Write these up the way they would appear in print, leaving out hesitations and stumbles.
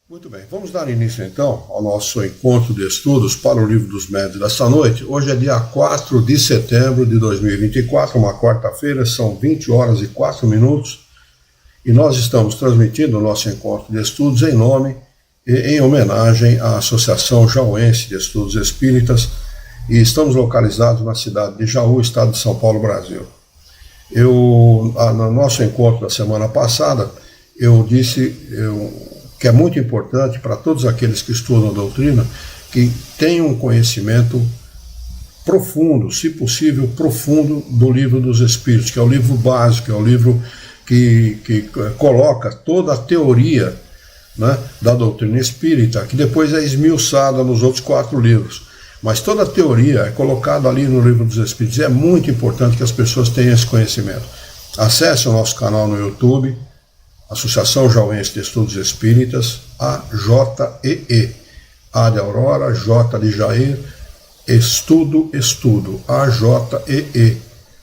Muito bem, vamos dar início então ao nosso encontro de estudos para o Livro dos Médiuns desta noite. Hoje é dia 4 de setembro de 2024, uma quarta-feira, são 20 horas e 4 minutos, e nós estamos transmitindo o nosso encontro de estudos em nome e em homenagem à Associação Jauense de Estudos Espíritas, e estamos localizados na cidade de Jaú, estado de São Paulo, Brasil. No nosso encontro da semana passada, eu disse que é muito importante para todos aqueles que estudam a doutrina que tenham um conhecimento profundo, se possível profundo, do Livro dos Espíritos, que é o livro básico, é o livro que coloca toda a teoria, né, da doutrina espírita, que depois é esmiuçada nos outros 4 livros. Mas toda a teoria é colocada ali no Livro dos Espíritos, e é muito importante que as pessoas tenham esse conhecimento. Acesse o nosso canal no YouTube, Associação Jauense de Estudos Espíritas, AJEE, A de Aurora, J de Jair, Estudo, AJEE,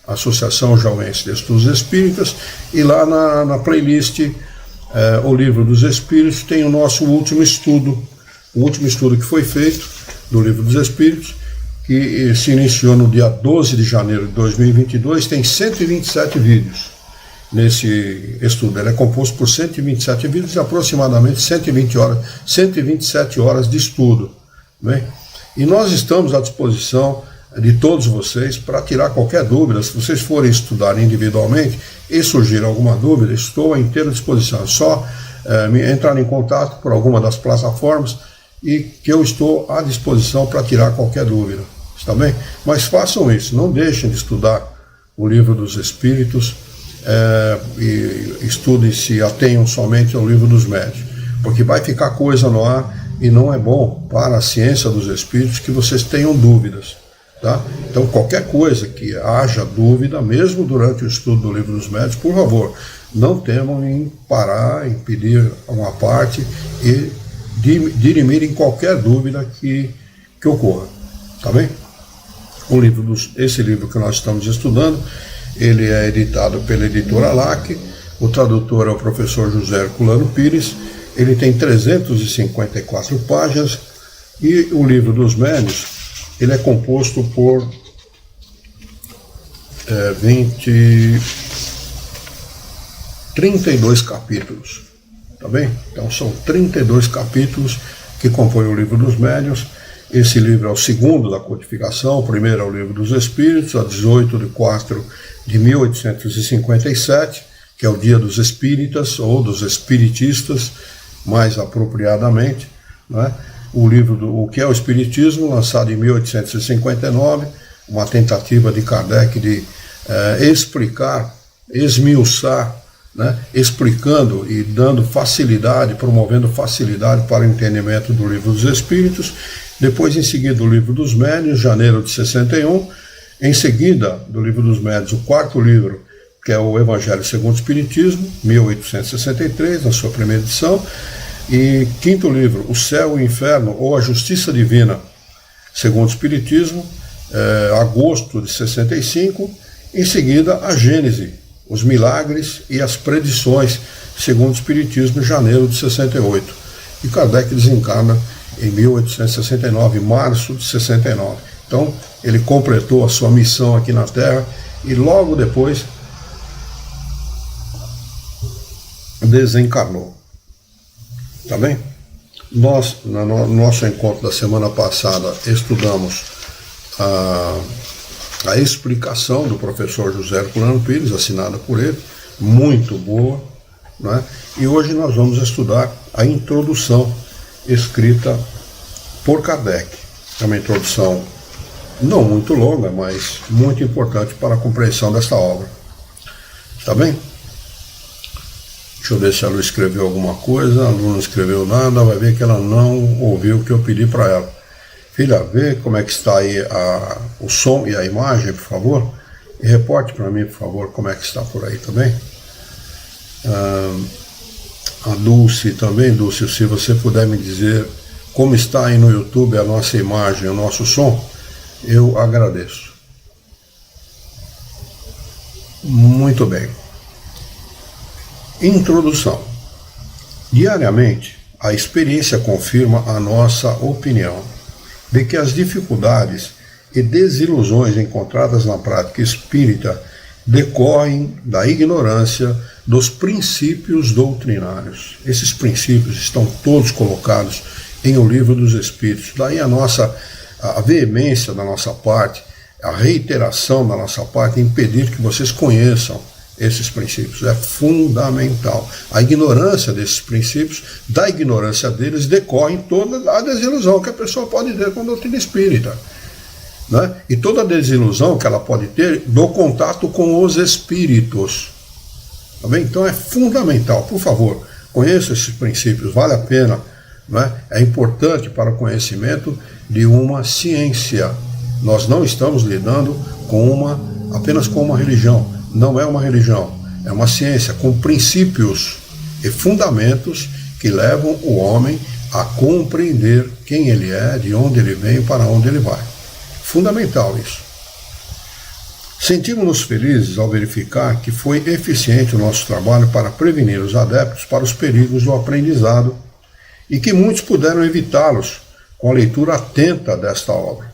Associação Jauense de Estudos Espíritas, e lá na playlist O Livro dos Espíritos tem o nosso último estudo, que foi feito do Livro dos Espíritos, que se iniciou no dia 12 de janeiro de 2022, tem 127 vídeos. Nesse estudo, ele é composto por 127 vídeos e aproximadamente 127 horas de estudo, né? E nós estamos à disposição de todos vocês para tirar qualquer dúvida. Se vocês forem estudar individualmente e surgir alguma dúvida, estou à inteira disposição. É só entrar em contato por alguma das plataformas e que eu estou à disposição para tirar qualquer dúvida, está bem? Mas façam isso, não deixem de estudar o Livro dos Espíritos, e estudem, se atenham somente ao Livro dos Médiuns, porque vai ficar coisa no ar e não é bom para a ciência dos espíritos que vocês tenham dúvidas, tá? Então qualquer coisa que haja dúvida, mesmo durante o estudo do Livro dos Médiuns, por favor, não temam em parar, em pedir uma parte e dirimirem qualquer dúvida que ocorra, tá bem? Esse livro que nós estamos estudando, ele é editado pela editora LAC, o tradutor é o professor José Herculano Pires, ele tem 354 páginas, e o Livro dos Médiuns, ele é composto por 32 capítulos, tá bem? Então são 32 capítulos que compõem o Livro dos Médiuns. Esse livro é o segundo da codificação, o primeiro é o Livro dos Espíritos, a 18 de 4 de 1857, que é o Dia dos Espíritas, ou dos Espiritistas, mais apropriadamente, né? O que é o Espiritismo, lançado em 1859, uma tentativa de Kardec de explicar, esmiuçar, né? Explicando e dando facilidade, promovendo facilidade para o entendimento do Livro dos Espíritos. Depois, em seguida, o Livro dos Médiuns, janeiro de 61. Em seguida, do Livro dos Médiuns, o 4º livro, que é o Evangelho segundo o Espiritismo, 1863, na sua primeira edição. E 5º livro, O Céu e o Inferno, ou a Justiça Divina, segundo o Espiritismo, agosto de 65. Em seguida, a Gênese, os Milagres e as Predições, segundo o Espiritismo, janeiro de 68. E Kardec desencarna em 1869, março de 69. Então, ele completou a sua missão aqui na Terra e logo depois desencarnou. Tá bem? Nós, no nosso encontro da semana passada, estudamos a explicação do professor José Herculano Pires, assinada por ele, muito boa, né? E hoje nós vamos estudar a introdução escrita por Kardec. É uma introdução não muito longa, mas muito importante para a compreensão desta obra. Está bem? Deixa eu ver se a Lu escreveu alguma coisa. A Lu não escreveu nada, vai ver que ela não ouviu o que eu pedi para ela. Filha, vê como é que está aí o som e a imagem, por favor. E reporte para mim, por favor, como é que está por aí também. A Dulce também, Dulce, se você puder me dizer como está aí no YouTube a nossa imagem, o nosso som, eu agradeço. Muito bem. Introdução. Diariamente, a experiência confirma a nossa opinião de que as dificuldades e desilusões encontradas na prática espírita decorrem da ignorância dos princípios doutrinários. Esses princípios estão todos colocados em O Livro dos Espíritos. Daí a veemência da nossa parte, a reiteração da nossa parte em pedir que vocês conheçam esses princípios. É fundamental. A ignorância desses princípios, da ignorância deles, decorre toda a desilusão que a pessoa pode ter com a doutrina espírita. Né? E toda a desilusão que ela pode ter do contato com os espíritos. Tá bem? Então é fundamental, por favor, conheça esses princípios, vale a pena. Né? É importante para o conhecimento de uma ciência. Nós não estamos lidando apenas com uma religião. Não é uma religião, é uma ciência com princípios e fundamentos que levam o homem a compreender quem ele é, de onde ele vem e para onde ele vai. Fundamental isso. Sentimos-nos felizes ao verificar que foi eficiente o nosso trabalho para prevenir os adeptos para os perigos do aprendizado e que muitos puderam evitá-los com a leitura atenta desta obra.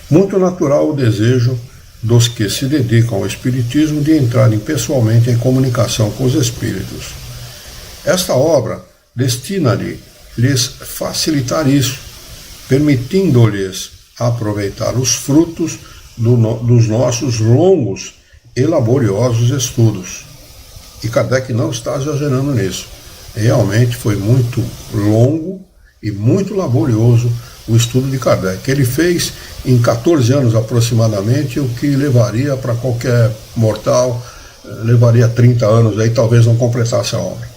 Muito natural o desejo dos que se dedicam ao Espiritismo de entrarem pessoalmente em comunicação com os Espíritos. Esta obra destina-lhes facilitar isso, permitindo-lhes aproveitar os frutos dos nossos longos e laboriosos estudos. E Kardec não está exagerando nisso. Realmente foi muito longo e muito laborioso o estudo de Kardec. Ele fez em 14 anos aproximadamente o que levaria para qualquer mortal, levaria 30 anos, aí talvez não completasse a obra.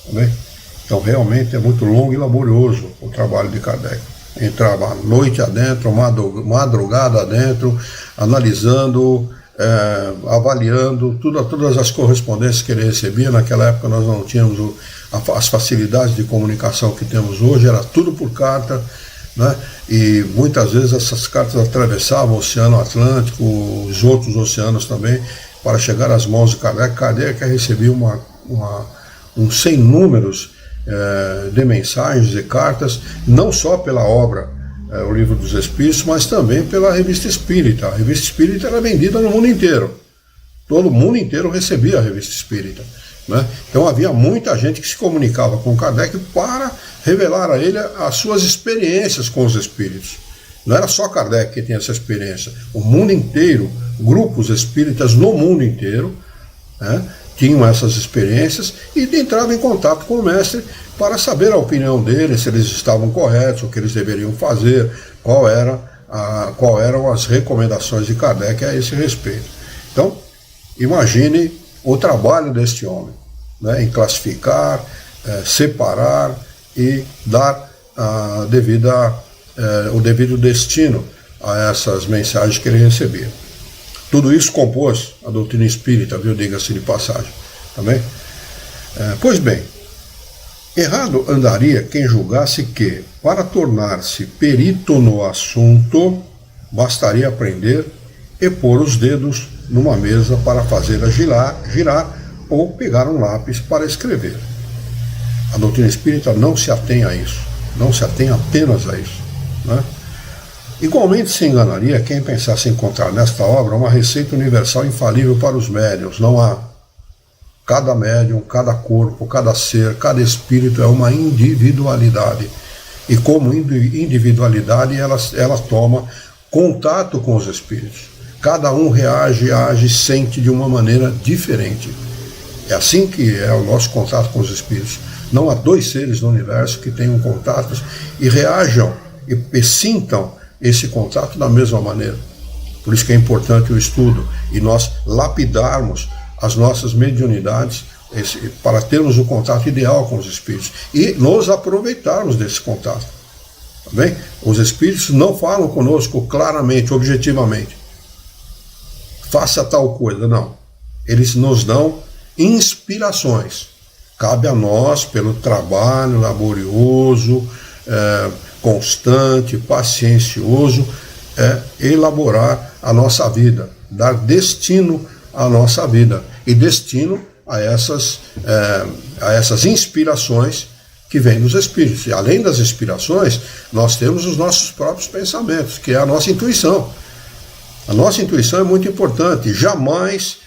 Tá bem? Então realmente é muito longo e laborioso o trabalho de Kardec. Entrava noite adentro, madrugada adentro, analisando, avaliando todas as correspondências que ele recebia. Naquela época nós não tínhamos as facilidades de comunicação que temos hoje, era tudo por carta. Né? E muitas vezes essas cartas atravessavam o Oceano Atlântico, os outros oceanos também, para chegar às mãos de Kardec. Kardec recebia sem números de mensagens e cartas, não só pela obra O Livro dos Espíritos, mas também pela Revista Espírita. A Revista Espírita era vendida no mundo inteiro. Todo mundo inteiro recebia a Revista Espírita. Né? Então havia muita gente que se comunicava com Kardec para revelar a ele as suas experiências com os espíritos. Não era só Kardec que tinha essa experiência. O mundo inteiro, grupos espíritas no mundo inteiro, né, tinham essas experiências e entravam em contato com o mestre para saber a opinião dele, se eles estavam corretos, o que eles deveriam fazer, qual eram as recomendações de Kardec a esse respeito. Então, imagine o trabalho deste homem, né, em classificar, separar e dar o devido destino a essas mensagens que ele recebia. Tudo isso compôs a doutrina espírita, viu, diga-se de passagem. Também? Pois bem, errado andaria quem julgasse que, para tornar-se perito no assunto, bastaria aprender e pôr os dedos numa mesa para fazê-la girar ou pegar um lápis para escrever. A doutrina espírita não se atém a isso, não se atém apenas a isso. Né? Igualmente se enganaria quem pensasse encontrar nesta obra uma receita universal infalível para os médiuns. Não há. Cada médium, cada corpo, cada ser, cada espírito é uma individualidade. E como individualidade ela toma contato com os espíritos. Cada um reage, age, sente de uma maneira diferente. É assim que é o nosso contato com os espíritos. Não há dois seres no universo que tenham contatos e reajam e sintam esse contato da mesma maneira. Por isso que é importante o estudo e nós lapidarmos as nossas mediunidades para termos o contato ideal com os espíritos e nos aproveitarmos desse contato. Tá bem? Os espíritos não falam conosco claramente, objetivamente. Faça tal coisa, não. Eles nos dão inspirações. Cabe a nós, pelo trabalho laborioso, constante, paciencioso, elaborar a nossa vida, dar destino à nossa vida e destino a essas inspirações que vem dos espíritos. E além das inspirações, nós temos os nossos próprios pensamentos, que é a nossa intuição. A nossa intuição é muito importante. Jamais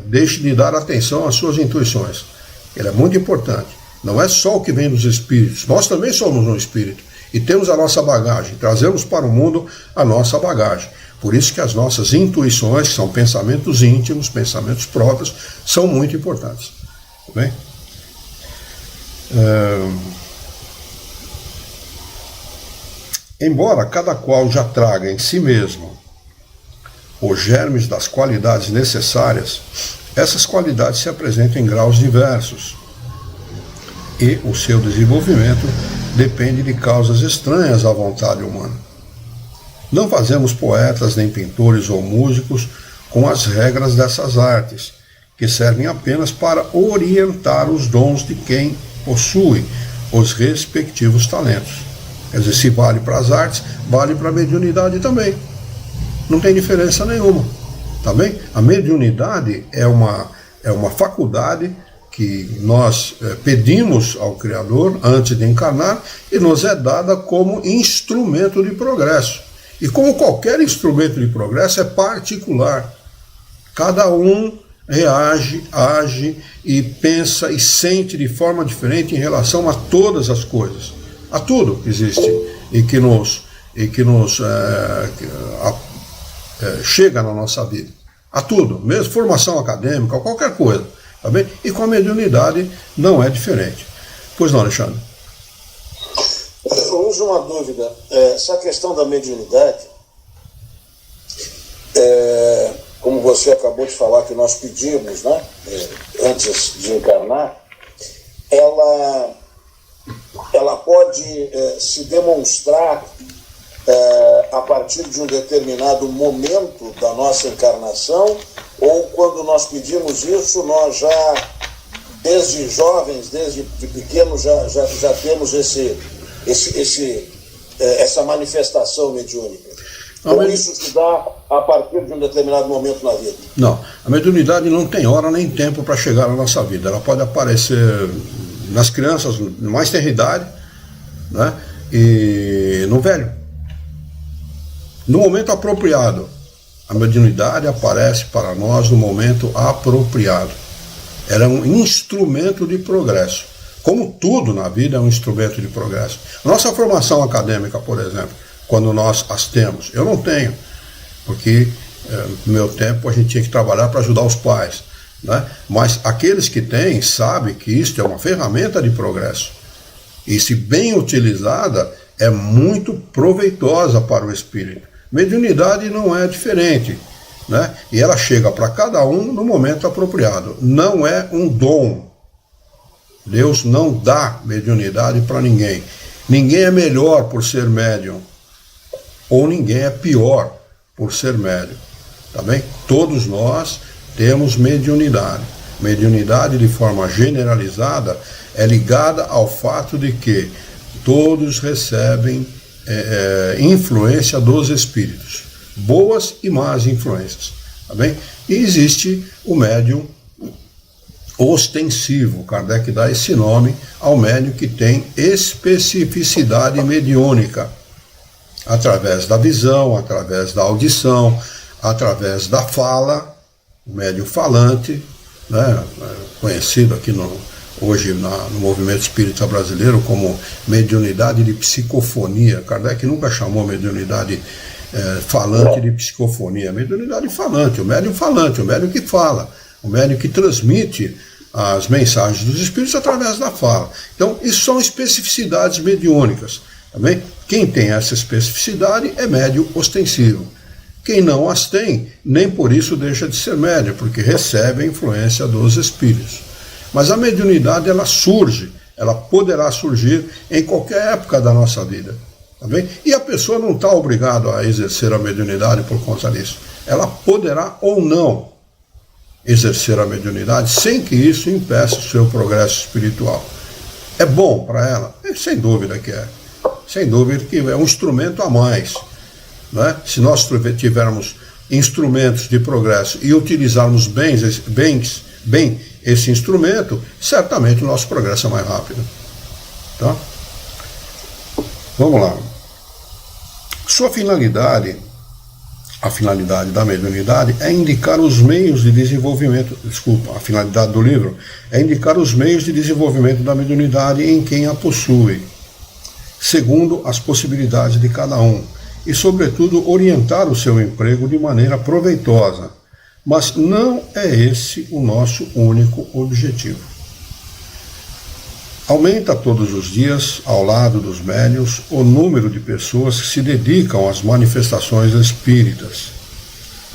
deixe de dar atenção às suas intuições. Ela é muito importante. Não é só o que vem dos espíritos. Nós também somos um espírito. E temos a nossa bagagem. Trazemos para o mundo a nossa bagagem. Por isso que as nossas intuições, que são pensamentos íntimos, pensamentos próprios, são muito importantes. Tá bem? Embora cada qual já traga em si mesmo os germes das qualidades necessárias, essas qualidades se apresentam em graus diversos e o seu desenvolvimento depende de causas estranhas à vontade humana. Não fazemos poetas, nem pintores ou músicos com as regras dessas artes, que servem apenas para orientar os dons de quem possui os respectivos talentos. Quer dizer, se vale para as artes, vale para a mediunidade também. Não tem diferença nenhuma. Tá bem? A mediunidade é uma faculdade que nós pedimos ao Criador antes de encarnar e nos é dada como instrumento de progresso. E como qualquer instrumento de progresso é particular. Cada um reage, age e pensa e sente de forma diferente em relação a todas as coisas, a tudo que existe e que nos chega na nossa vida, a tudo, mesmo formação acadêmica, qualquer coisa, tá bem? E com a mediunidade não é diferente. Pois não, Alexandre? Hoje uma dúvida, essa questão da mediunidade, como você acabou de falar que nós pedimos, né, antes de encarnar, ela pode se demonstrar a partir de um determinado momento da nossa encarnação, ou quando nós pedimos isso, nós já, desde jovens, desde pequenos, já temos essa manifestação mediúnica. Ou isso se dá a partir de um determinado momento na vida? Não, a mediunidade não tem hora nem tempo para chegar na nossa vida. Ela pode aparecer nas crianças mais tenra idade, né, e no velho. No momento apropriado, a mediunidade aparece para nós no momento apropriado. Ela é um instrumento de progresso. Como tudo na vida é um instrumento de progresso. Nossa formação acadêmica, por exemplo, quando nós as temos, eu não tenho, porque no meu tempo a gente tinha que trabalhar para ajudar os pais, né? Mas aqueles que têm sabem que isso é uma ferramenta de progresso. E se bem utilizada, é muito proveitosa para o espírito. Mediunidade não é diferente, né? E ela chega para cada um no momento apropriado. Não é um dom. Deus não dá mediunidade para ninguém. Ninguém é melhor por ser médium, ou ninguém é pior por ser médium. Tá bem? Todos nós temos mediunidade. Mediunidade, de forma generalizada, é ligada ao fato de que todos recebem influência dos espíritos, boas e más influências, tá bem? E existe o médium ostensivo. Kardec dá esse nome ao médium que tem especificidade mediúnica, através da visão, através da audição, através da fala, o médium falante, né, conhecido aqui hoje no movimento espírita brasileiro como mediunidade de psicofonia. Kardec nunca chamou mediunidade falante de psicofonia. Mediunidade falante, o médium que fala, o médium que transmite as mensagens dos espíritos através da fala. Então, isso são especificidades mediúnicas. Também quem tem essa especificidade é médium ostensivo. Quem não as tem, nem por isso deixa de ser médium, porque recebe a influência dos espíritos. Mas a mediunidade, ela surge, ela poderá surgir em qualquer época da nossa vida. Tá bem? E a pessoa não está obrigada a exercer a mediunidade por conta disso. Ela poderá ou não exercer a mediunidade sem que isso impeça o seu progresso espiritual. É bom para ela? Sem dúvida que é. Sem dúvida que é um instrumento a mais. Né? Se nós tivermos instrumentos de progresso e utilizarmos bem esse instrumento, certamente o nosso progresso é mais rápido. Tá? Vamos lá. Sua finalidade, a finalidade da mediunidade é indicar os meios de desenvolvimento, a finalidade do livro é indicar os meios de desenvolvimento da mediunidade em quem a possui, segundo as possibilidades de cada um, e, sobretudo, orientar o seu emprego de maneira proveitosa. Mas não é esse o nosso único objetivo. Aumenta todos os dias, ao lado dos médiuns, o número de pessoas que se dedicam às manifestações espíritas.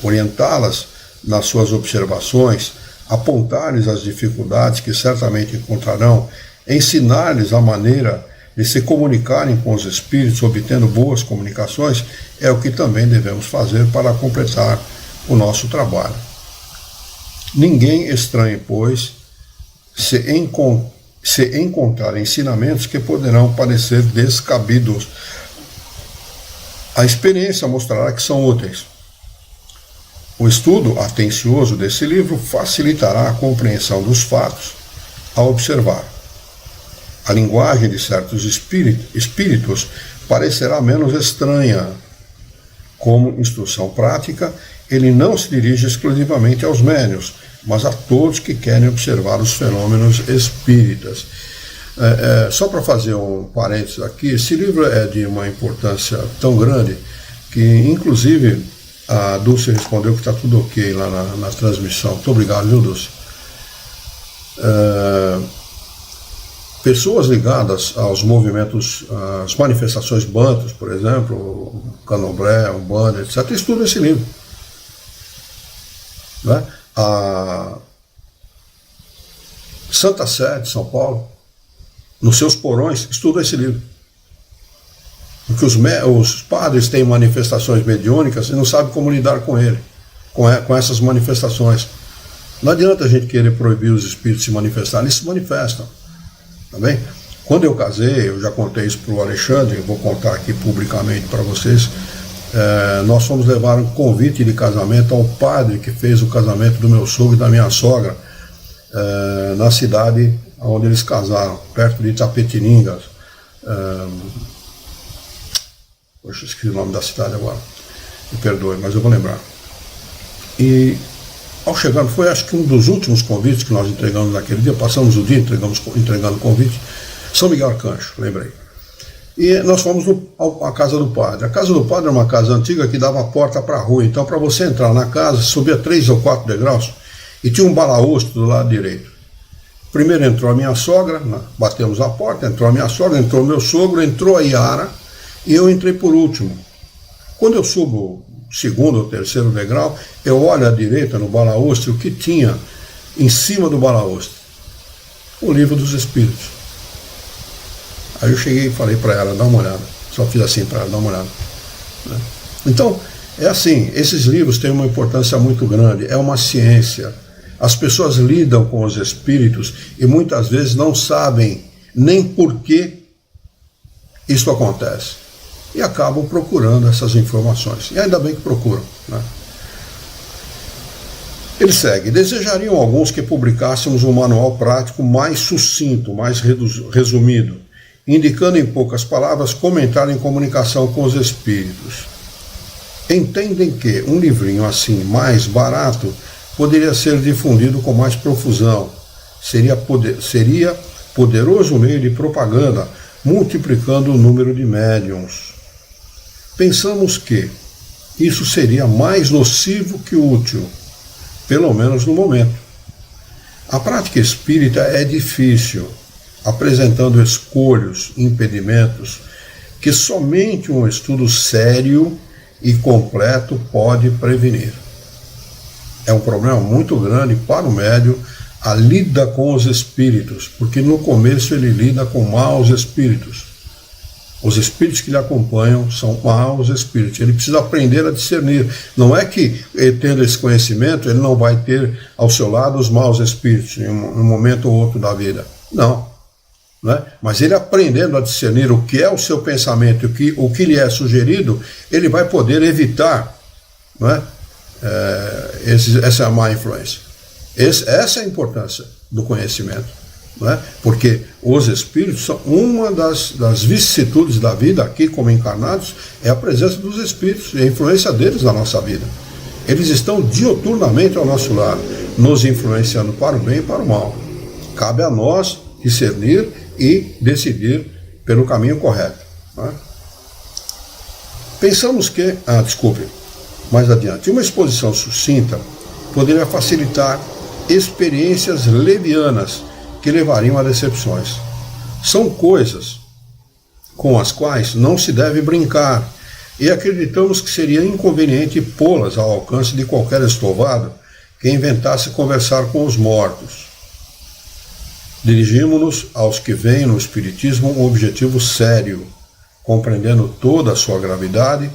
Orientá-las nas suas observações, apontar-lhes as dificuldades que certamente encontrarão, ensinar-lhes a maneira de se comunicarem com os espíritos, obtendo boas comunicações, é o que também devemos fazer para completar o nosso trabalho. Ninguém estranhe, pois, se encontrar ensinamentos que poderão parecer descabidos. A experiência mostrará que são úteis. O estudo atencioso desse livro facilitará a compreensão dos fatos ao observar. A linguagem de certos espíritos parecerá menos estranha. Como instrução prática, ele não se dirige exclusivamente aos médiuns, mas a todos que querem observar os fenômenos espíritas. Só para fazer um parênteses aqui, esse livro é de uma importância tão grande que, inclusive, a Dulce respondeu que está tudo ok lá na transmissão. Muito obrigado, viu, Dulce? Pessoas ligadas aos movimentos, às manifestações bantus, por exemplo, candomblé, umbanda, etc., estudam esse livro. Né? A Santa Sé de São Paulo, nos seus porões, estuda esse livro. Porque os padres têm manifestações mediúnicas e não sabem como lidar com ele, com essas manifestações. Não adianta a gente querer proibir os espíritos de se manifestarem, eles se manifestam. Tá bem? Quando eu casei, eu já contei isso para o Alexandre, eu vou contar aqui publicamente para vocês. Nós fomos levar um convite de casamento ao padre que fez o casamento do meu sogro e da minha sogra, na cidade onde eles casaram, perto de Itapetininga. Poxa, esqueci o nome da cidade agora, me perdoe, mas eu vou lembrar. E ao chegar, foi acho que um dos últimos convites que nós entregamos naquele dia, passamos o dia entregando convite, São Miguel Arcanjo, lembrei. E nós fomos à casa do padre. A casa do padre é uma casa antiga que dava a porta para a rua. Então, para você entrar na casa, subia 3 ou 4 degraus e tinha um balaústre do lado direito. Primeiro entrou a minha sogra, batemos a porta, entrou a minha sogra, entrou o meu sogro, entrou a Yara e eu entrei por último. Quando eu subo o segundo ou terceiro degrau, eu olho à direita no balaústre o que tinha em cima do balaústre. O Livro dos Espíritos. Aí eu cheguei e falei para ela, dá uma olhada. Só fiz assim para ela, dá uma olhada. Então, é assim, esses livros têm uma importância muito grande, é uma ciência. As pessoas lidam com os espíritos e muitas vezes não sabem nem por que isso acontece. E acabam procurando essas informações. E ainda bem que procuram. Né? Ele segue. Desejariam alguns que publicássemos um manual prático mais sucinto, mais resumido, indicando em poucas palavras comentário em comunicação com os espíritos. Entendem que um livrinho assim, mais barato, poderia ser difundido com mais profusão. Seria poderoso meio de propaganda, multiplicando o número de médiuns. Pensamos que isso seria mais nocivo que útil, pelo menos no momento. A prática espírita é difícil, apresentando escolhos, impedimentos, que somente um estudo sério e completo pode prevenir. É um problema muito grande para o médium a lida com os espíritos, porque no começo ele lida com maus espíritos. Os espíritos que lhe acompanham são maus espíritos. Ele precisa aprender a discernir. Não é que, tendo esse conhecimento, ele não vai ter ao seu lado os maus espíritos em um momento ou outro da vida. Não. Né? Mas ele aprendendo a discernir o que é o seu pensamento e o que lhe é sugerido, ele vai poder evitar, né? Essa má influência. Essa é a importância do conhecimento. não é? Porque os espíritos são uma das vicissitudes da vida aqui como encarnados, é a presença dos espíritos e a influência deles na nossa vida. Eles estão dioturnamente ao nosso lado, nos influenciando para o bem e para o mal. Cabe a nós discernir e decidir pelo caminho correto. Não é? Pensamos que, mais adiante, uma exposição sucinta poderia facilitar experiências levianas que levariam a decepções. São coisas com as quais não se deve brincar e acreditamos que seria inconveniente pô-las ao alcance de qualquer estovado que inventasse conversar com os mortos. Dirigimos-nos aos que veem no Espiritismo um objetivo sério, compreendendo toda a sua gravidade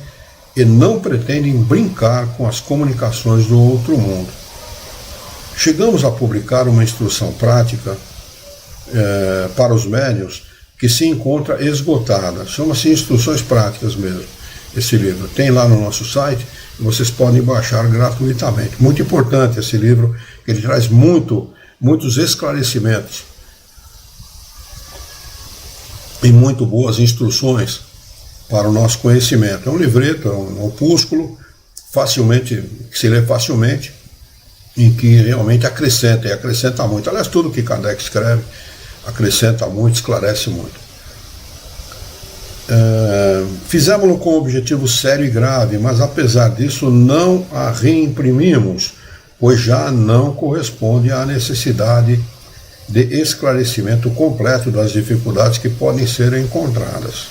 e não pretendem brincar com as comunicações do outro mundo. Chegamos a publicar uma instrução prática para os médiuns que se encontra esgotada. Chama-se Instruções Práticas mesmo, esse livro. Tem lá no nosso site e vocês podem baixar gratuitamente. Muito importante esse livro, que ele traz muitos esclarecimentos e muito boas instruções para o nosso conhecimento. É um livreto, é um opúsculo, que se lê facilmente, em que realmente acrescenta, e acrescenta muito. Aliás, tudo que Kardec escreve acrescenta muito, esclarece muito. Fizemos-lo com um objetivo sério e grave, mas apesar disso não a reimprimimos, pois já não corresponde à necessidade de esclarecimento completo das dificuldades que podem ser encontradas.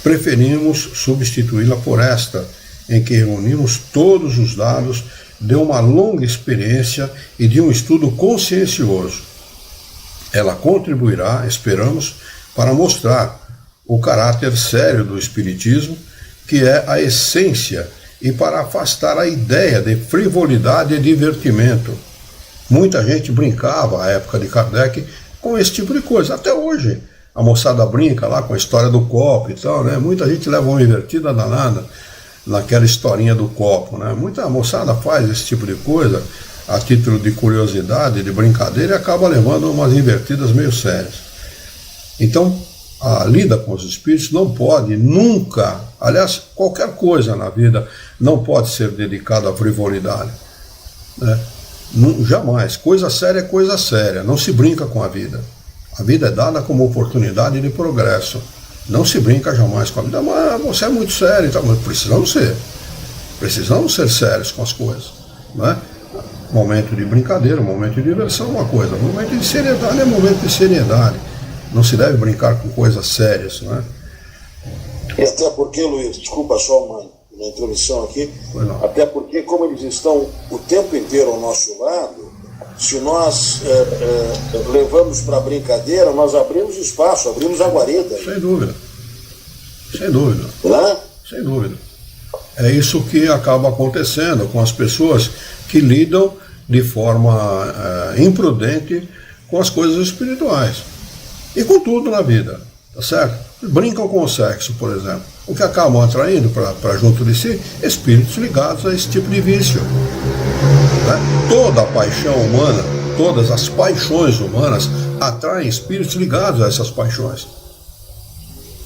Preferimos substituí-la por esta, em que reunimos todos os dados de uma longa experiência e de um estudo consciencioso. Ela contribuirá, esperamos, para mostrar o caráter sério do Espiritismo, que é a essência, e para afastar a ideia de frivolidade e divertimento. Muita gente brincava, à época de Kardec, com esse tipo de coisa. Até hoje, a moçada brinca lá com a história do copo e tal, né? Muita gente leva uma invertida danada naquela historinha do copo, né? Muita moçada faz esse tipo de coisa a título de curiosidade, de brincadeira, e acaba levando umas invertidas meio sérias. Então, a lida com os espíritos não pode nunca, aliás, qualquer coisa na vida não pode ser dedicada à frivolidade, né? Jamais. Coisa séria é coisa séria, não se brinca com a vida. A vida é dada como oportunidade de progresso. Não se brinca jamais com a vida. Mas você é muito sério, então, mas precisamos ser sérios com as coisas, né? Momento de brincadeira, momento de diversão é uma coisa, momento de seriedade é momento de seriedade. Não se deve brincar com coisas sérias, né? E até porque, Luiz, desculpa só uma introdução aqui, até porque como eles estão o tempo inteiro ao nosso lado, se nós levamos para a brincadeira, nós abrimos espaço, abrimos a guarida. Sem dúvida. Sem dúvida. Né? Sem dúvida. É isso que acaba acontecendo com as pessoas que lidam de forma imprudente com as coisas espirituais. E com tudo na vida, tá certo? Brincam com o sexo, por exemplo. O que acabam atraindo para junto de si espíritos ligados a esse tipo de vício. Né? Toda a paixão humana, todas as paixões humanas atraem espíritos ligados a essas paixões.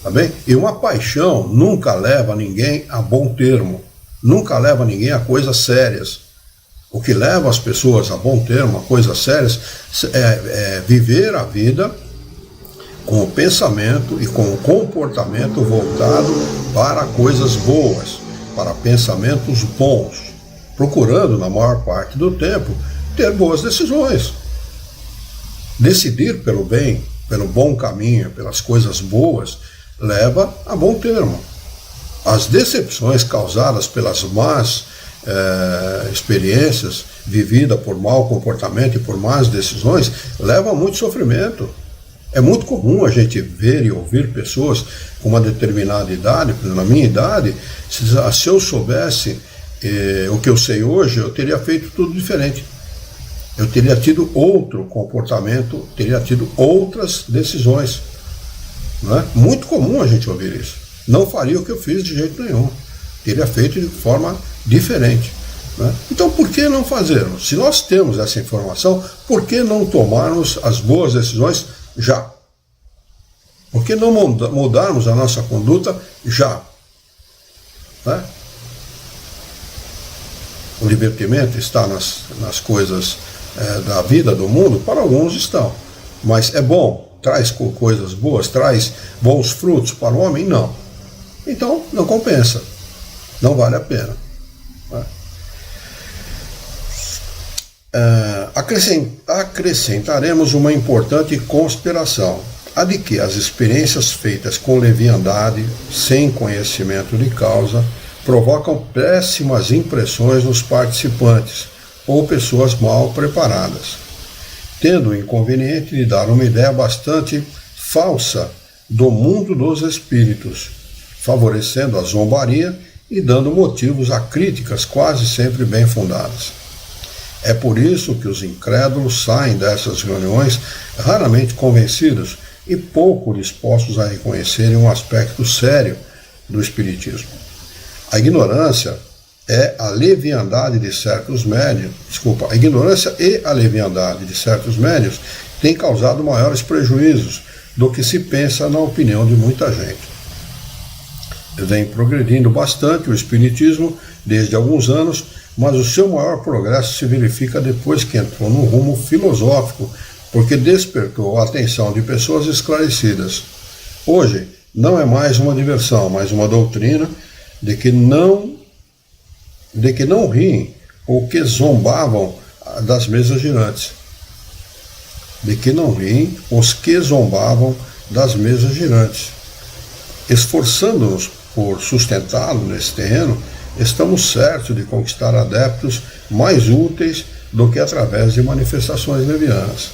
Tá bem? E uma paixão nunca leva ninguém a bom termo, nunca leva ninguém a coisas sérias. O que leva as pessoas a bom termo, a coisas sérias, é viver a vida com o pensamento e com o comportamento voltado para coisas boas, para pensamentos bons, procurando, na maior parte do tempo, ter boas decisões. Decidir pelo bem, pelo bom caminho, pelas coisas boas, leva a bom termo. As decepções causadas pelas más experiências vividas por mau comportamento e por más decisões levam a muito sofrimento. É muito comum a gente ver e ouvir pessoas com uma determinada idade, por exemplo, na minha idade, se eu soubesse o que eu sei hoje, eu teria feito tudo diferente. Eu teria tido outro comportamento, teria tido outras decisões. Não é? Muito comum a gente ouvir isso. Não faria o que eu fiz de jeito nenhum. Teria feito de forma diferente. Né? Então, por que não fazermos? Se nós temos essa informação, por que não tomarmos as boas decisões já? Por que não mudarmos a nossa conduta já? Né? O divertimento está nas coisas da vida, do mundo, para alguns estão. Mas é bom, traz coisas boas, traz bons frutos para o homem? Não. Então, não compensa. Não vale a pena. Né? Acrescentaremos uma importante consideração, a de que as experiências feitas com leviandade, sem conhecimento de causa, provocam péssimas impressões nos participantes ou pessoas mal preparadas, tendo o inconveniente de dar uma ideia bastante falsa do mundo dos espíritos, favorecendo a zombaria e dando motivos a críticas quase sempre bem fundadas. É por isso que os incrédulos saem dessas reuniões raramente convencidos e pouco dispostos a reconhecerem um aspecto sério do espiritismo. A ignorância é a leviandade de certos médiuns, a ignorância e a leviandade de certos médiuns têm causado maiores prejuízos do que se pensa na opinião de muita gente. Vem progredindo bastante o espiritismo desde alguns anos, mas o seu maior progresso se verifica depois que entrou no rumo filosófico, porque despertou a atenção de pessoas esclarecidas. Hoje, não é mais uma diversão, mas uma doutrina de que não riem ou que zombavam das mesas girantes. De que não riem os que zombavam das mesas girantes. Esforçando-nos por sustentá-lo nesse terreno, estamos certos de conquistar adeptos mais úteis do que através de manifestações levianas.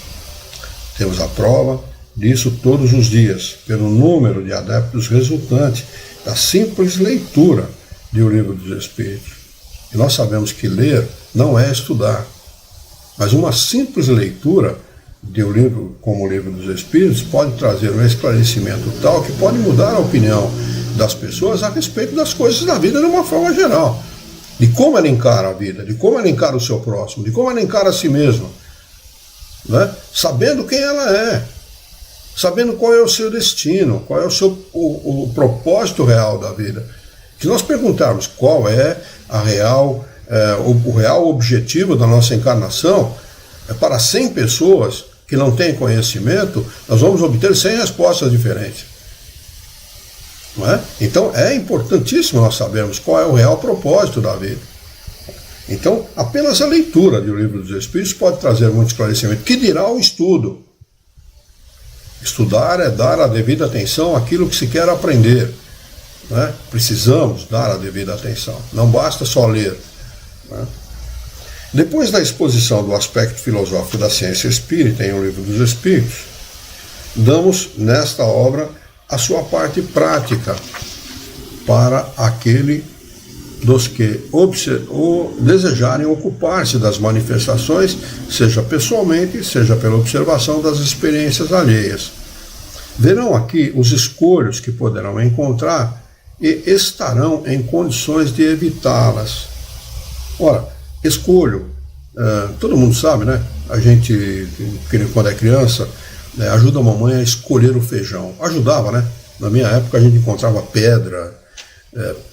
Temos a prova disso todos os dias, pelo número de adeptos resultante da simples leitura do Livro dos Espíritos. E nós sabemos que ler não é estudar, mas uma simples leitura de um livro como o Livro dos Espíritos pode trazer um esclarecimento tal que pode mudar a opinião das pessoas a respeito das coisas da vida de uma forma geral, de como ela encara a vida, de como ela encara o seu próximo, de como ela encara a si mesma, né? Sabendo quem ela é, sabendo qual é o seu destino, qual é o propósito real da vida. Se nós perguntarmos qual é o real objetivo da nossa encarnação, para 100 pessoas que não têm conhecimento, nós vamos obter 100 respostas diferentes. Não é? Então é importantíssimo nós sabermos qual é o real propósito da vida. Então, apenas a leitura do Livro dos Espíritos pode trazer muito esclarecimento. Que dirá o estudo? Estudar é dar a devida atenção àquilo que se quer aprender. Né? Precisamos dar a devida atenção. Não basta só ler. Né? Depois da exposição do aspecto filosófico da ciência espírita em O Livro dos Espíritos, damos nesta obra a sua parte prática para aquele dos que desejarem ocupar-se das manifestações, seja pessoalmente, seja pela observação das experiências alheias. Verão aqui os escolhos que poderão encontrar e estarão em condições de evitá-las. Ora, escolho, todo mundo sabe, né? A gente, quando é criança, ajuda a mamãe a escolher o feijão. Ajudava, né? Na minha época a gente encontrava pedra,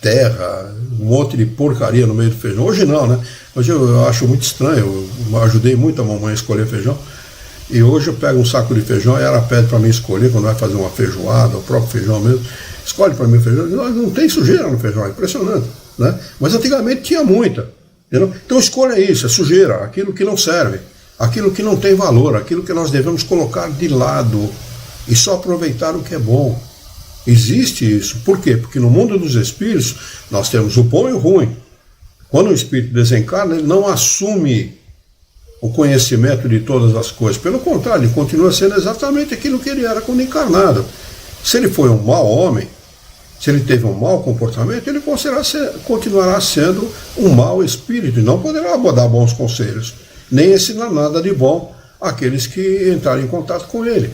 terra, um monte de porcaria no meio do feijão. Hoje não, né? Hoje eu acho muito estranho. Eu ajudei muito a mamãe a escolher feijão. E hoje eu pego um saco de feijão e ela pede para mim escolher, quando vai fazer uma feijoada, o próprio feijão mesmo. Escolhe para mim o feijão. Não tem sujeira no feijão, é impressionante, né? Mas antigamente tinha muita. Entendeu? Então escolha isso, é sujeira, aquilo que não serve, aquilo que não tem valor, aquilo que nós devemos colocar de lado e só aproveitar o que é bom. Existe isso. Por quê? Porque no mundo dos espíritos nós temos o bom e o ruim. Quando o espírito desencarna, ele não assume o conhecimento de todas as coisas. Pelo contrário, ele continua sendo exatamente aquilo que ele era quando encarnado. Se ele foi um mau homem, se ele teve um mau comportamento, ele continuará sendo um mau espírito e não poderá dar bons conselhos, nem ensinar nada de bom àqueles que entrarem em contato com ele.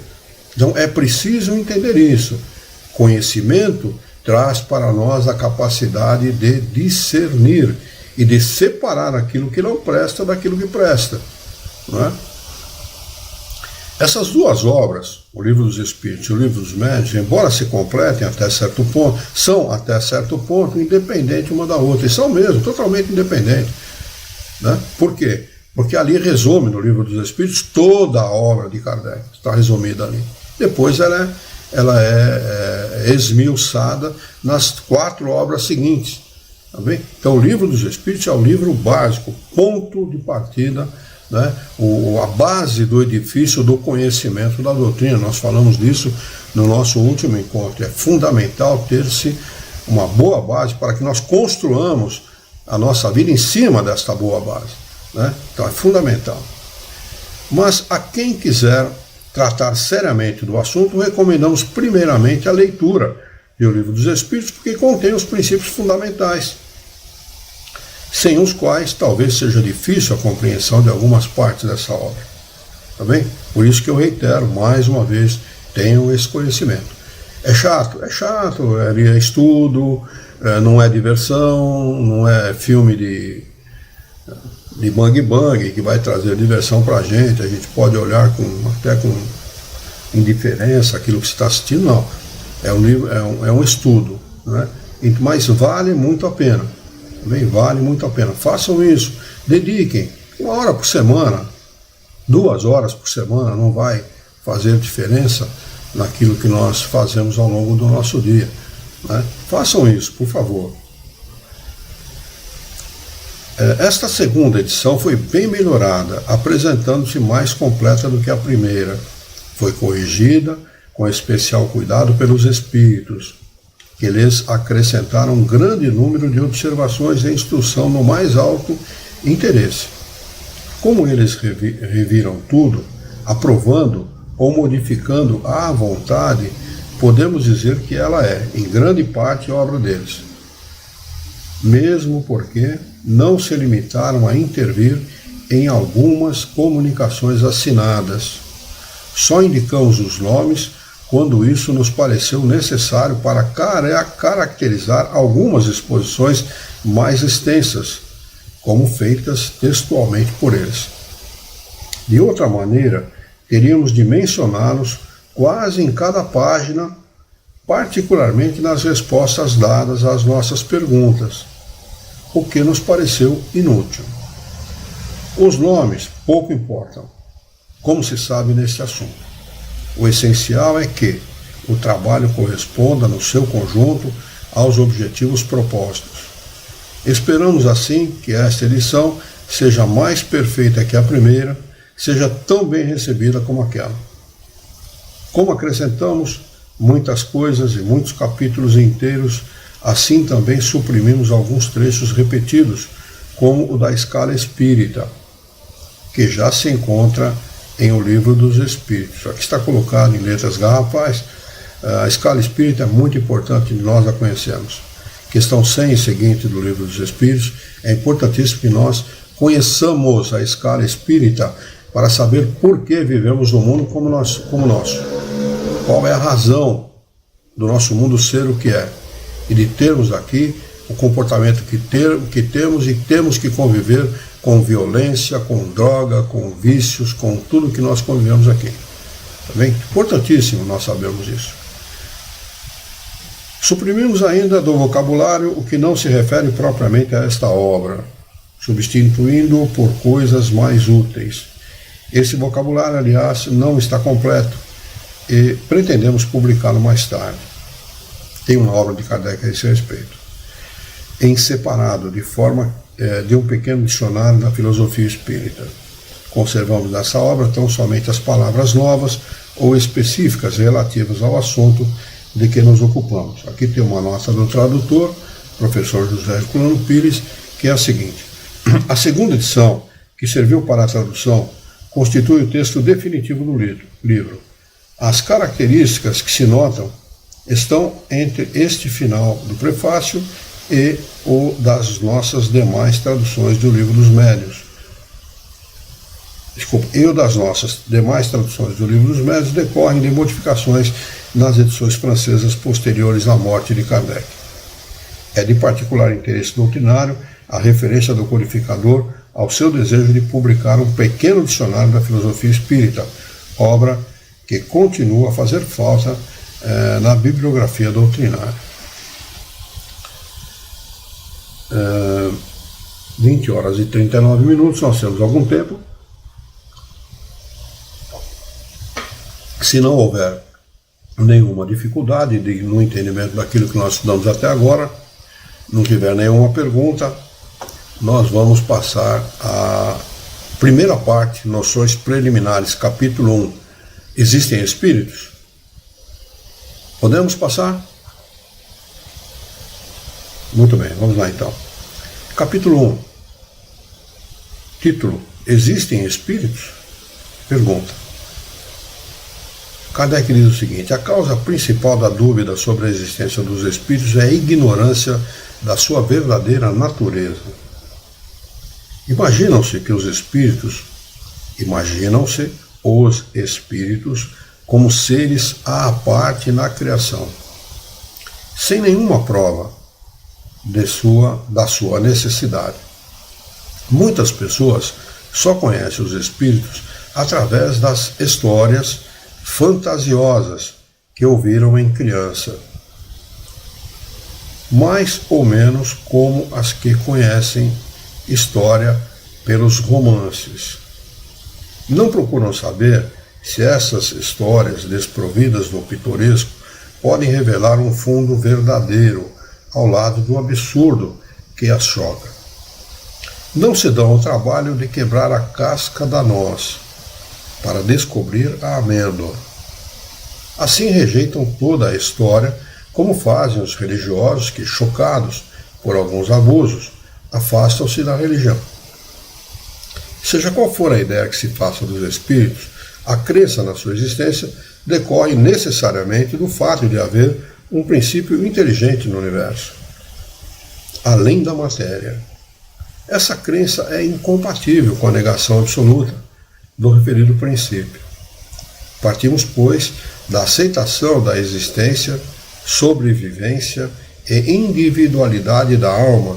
Então é preciso entender isso. Conhecimento traz para nós a capacidade de discernir e de separar aquilo que não presta daquilo que presta. Não é? Essas duas obras, o Livro dos Espíritos e o Livro dos Médiuns, embora se completem até certo ponto, são até certo ponto independentes uma da outra, e são mesmo totalmente independentes. Né? Por quê? Porque ali resume no Livro dos Espíritos toda a obra de Kardec, está resumida ali. Depois ela é esmiuçada nas 4 obras seguintes. Tá bem? Então o Livro dos Espíritos é o livro básico, ponto de partida, né? A base do edifício do conhecimento da doutrina. Nós falamos disso no nosso último encontro. É fundamental ter-se uma boa base para que nós construamos a nossa vida em cima desta boa base. Né? Então é fundamental. Mas a quem quiser tratar seriamente do assunto, recomendamos primeiramente a leitura do Livro dos Espíritos, porque contém os princípios fundamentais, sem os quais talvez seja difícil a compreensão de algumas partes dessa obra. Tá bem? Por isso que eu reitero, mais uma vez, tenham esse conhecimento. É chato, é estudo, não é diversão, não é filme de bang bang que vai trazer diversão para a gente pode olhar até com indiferença aquilo que se está assistindo, não. É um livro, é um estudo, né? Mas vale muito a pena. Também vale muito a pena. Façam isso, dediquem 1 hora por semana, 2 horas por semana, não vai fazer diferença naquilo que nós fazemos ao longo do nosso dia. Né? Façam isso, por favor. Esta segunda edição foi bem melhorada, apresentando-se mais completa do que a primeira. Foi corrigida com especial cuidado pelos espíritos, que lhes acrescentaram um grande número de observações e instrução no mais alto interesse. Como eles reviram tudo, aprovando ou modificando à vontade, podemos dizer que ela é, em grande parte, obra deles. Mesmo porque não se limitaram a intervir em algumas comunicações assinadas. Só indicamos os nomes quando isso nos pareceu necessário para caracterizar algumas exposições mais extensas, como feitas textualmente por eles. De outra maneira, teríamos de mencioná-los quase em cada página, particularmente nas respostas dadas às nossas perguntas, o que nos pareceu inútil. Os nomes pouco importam, como se sabe neste assunto. O essencial é que o trabalho corresponda no seu conjunto aos objetivos propostos. Esperamos assim que esta edição seja mais perfeita que a primeira, seja tão bem recebida como aquela. Como acrescentamos muitas coisas e muitos capítulos inteiros, assim também suprimimos alguns trechos repetidos, como o da escala espírita, que já se encontra em O Livro dos Espíritos. Aqui está colocado em letras garrafais. A escala espírita é muito importante, nós a conhecemos. Questão 100 e seguinte do Livro dos Espíritos, é importantíssimo que nós conheçamos a escala espírita para saber por que vivemos no mundo como nosso. Qual é a razão do nosso mundo ser o que é. E de termos aqui o comportamento que temos e temos que conviver com violência, com droga, com vícios, com tudo que nós convivemos aqui. Tá bem? Importantíssimo nós sabermos isso. Suprimimos ainda do vocabulário o que não se refere propriamente a esta obra, substituindo-o por coisas mais úteis. Esse vocabulário, aliás, não está completo e pretendemos publicá-lo mais tarde. Tem uma obra de Kardec a esse respeito. Em separado, de forma de um pequeno dicionário da filosofia espírita. Conservamos nessa obra tão somente as palavras novas ou específicas relativas ao assunto de que nos ocupamos. Aqui tem uma nota do tradutor, professor José Herculano Pires, que é a seguinte: a segunda edição, que serviu para a tradução, constitui o texto definitivo do livro. As características que se notam estão entre este final do prefácio e o das nossas demais traduções do Livro dos Médiuns. E o das nossas demais traduções do Livro dos Médiuns decorrem de modificações nas edições francesas posteriores à morte de Kardec. É de particular interesse doutrinário a referência do codificador ao seu desejo de publicar um pequeno dicionário da filosofia espírita, obra que continua a fazer falta na bibliografia doutrinária. 20 horas e 39 minutos, nós temos algum tempo. Se não houver nenhuma dificuldade no entendimento daquilo que nós estudamos até agora, não tiver nenhuma pergunta, nós vamos passar à primeira parte, noções preliminares, capítulo 1. Existem espíritos? Podemos passar? Muito bem, vamos lá então. Capítulo 1. Título: Existem espíritos? Pergunta. Kardec diz o seguinte: a causa principal da dúvida sobre a existência dos espíritos é a ignorância da sua verdadeira natureza. Imaginam-se os espíritos como seres à parte na criação, sem nenhuma prova da sua necessidade. Muitas pessoas só conhecem os espíritos através das histórias fantasiosas que ouviram em criança, mais ou menos como as que conhecem história pelos romances. Não procuram saber se essas histórias desprovidas do pitoresco podem revelar um fundo verdadeiro ao lado do absurdo que as choca. Não se dão ao trabalho de quebrar a casca da noz para descobrir a amêndoa. Assim rejeitam toda a história, como fazem os religiosos que, chocados por alguns abusos, afastam-se da religião. Seja qual for a ideia que se faça dos espíritos, a crença na sua existência decorre necessariamente do fato de haver um princípio inteligente no universo, além da matéria. Essa crença é incompatível com a negação absoluta do referido princípio. Partimos, pois, da aceitação da existência, sobrevivência e individualidade da alma,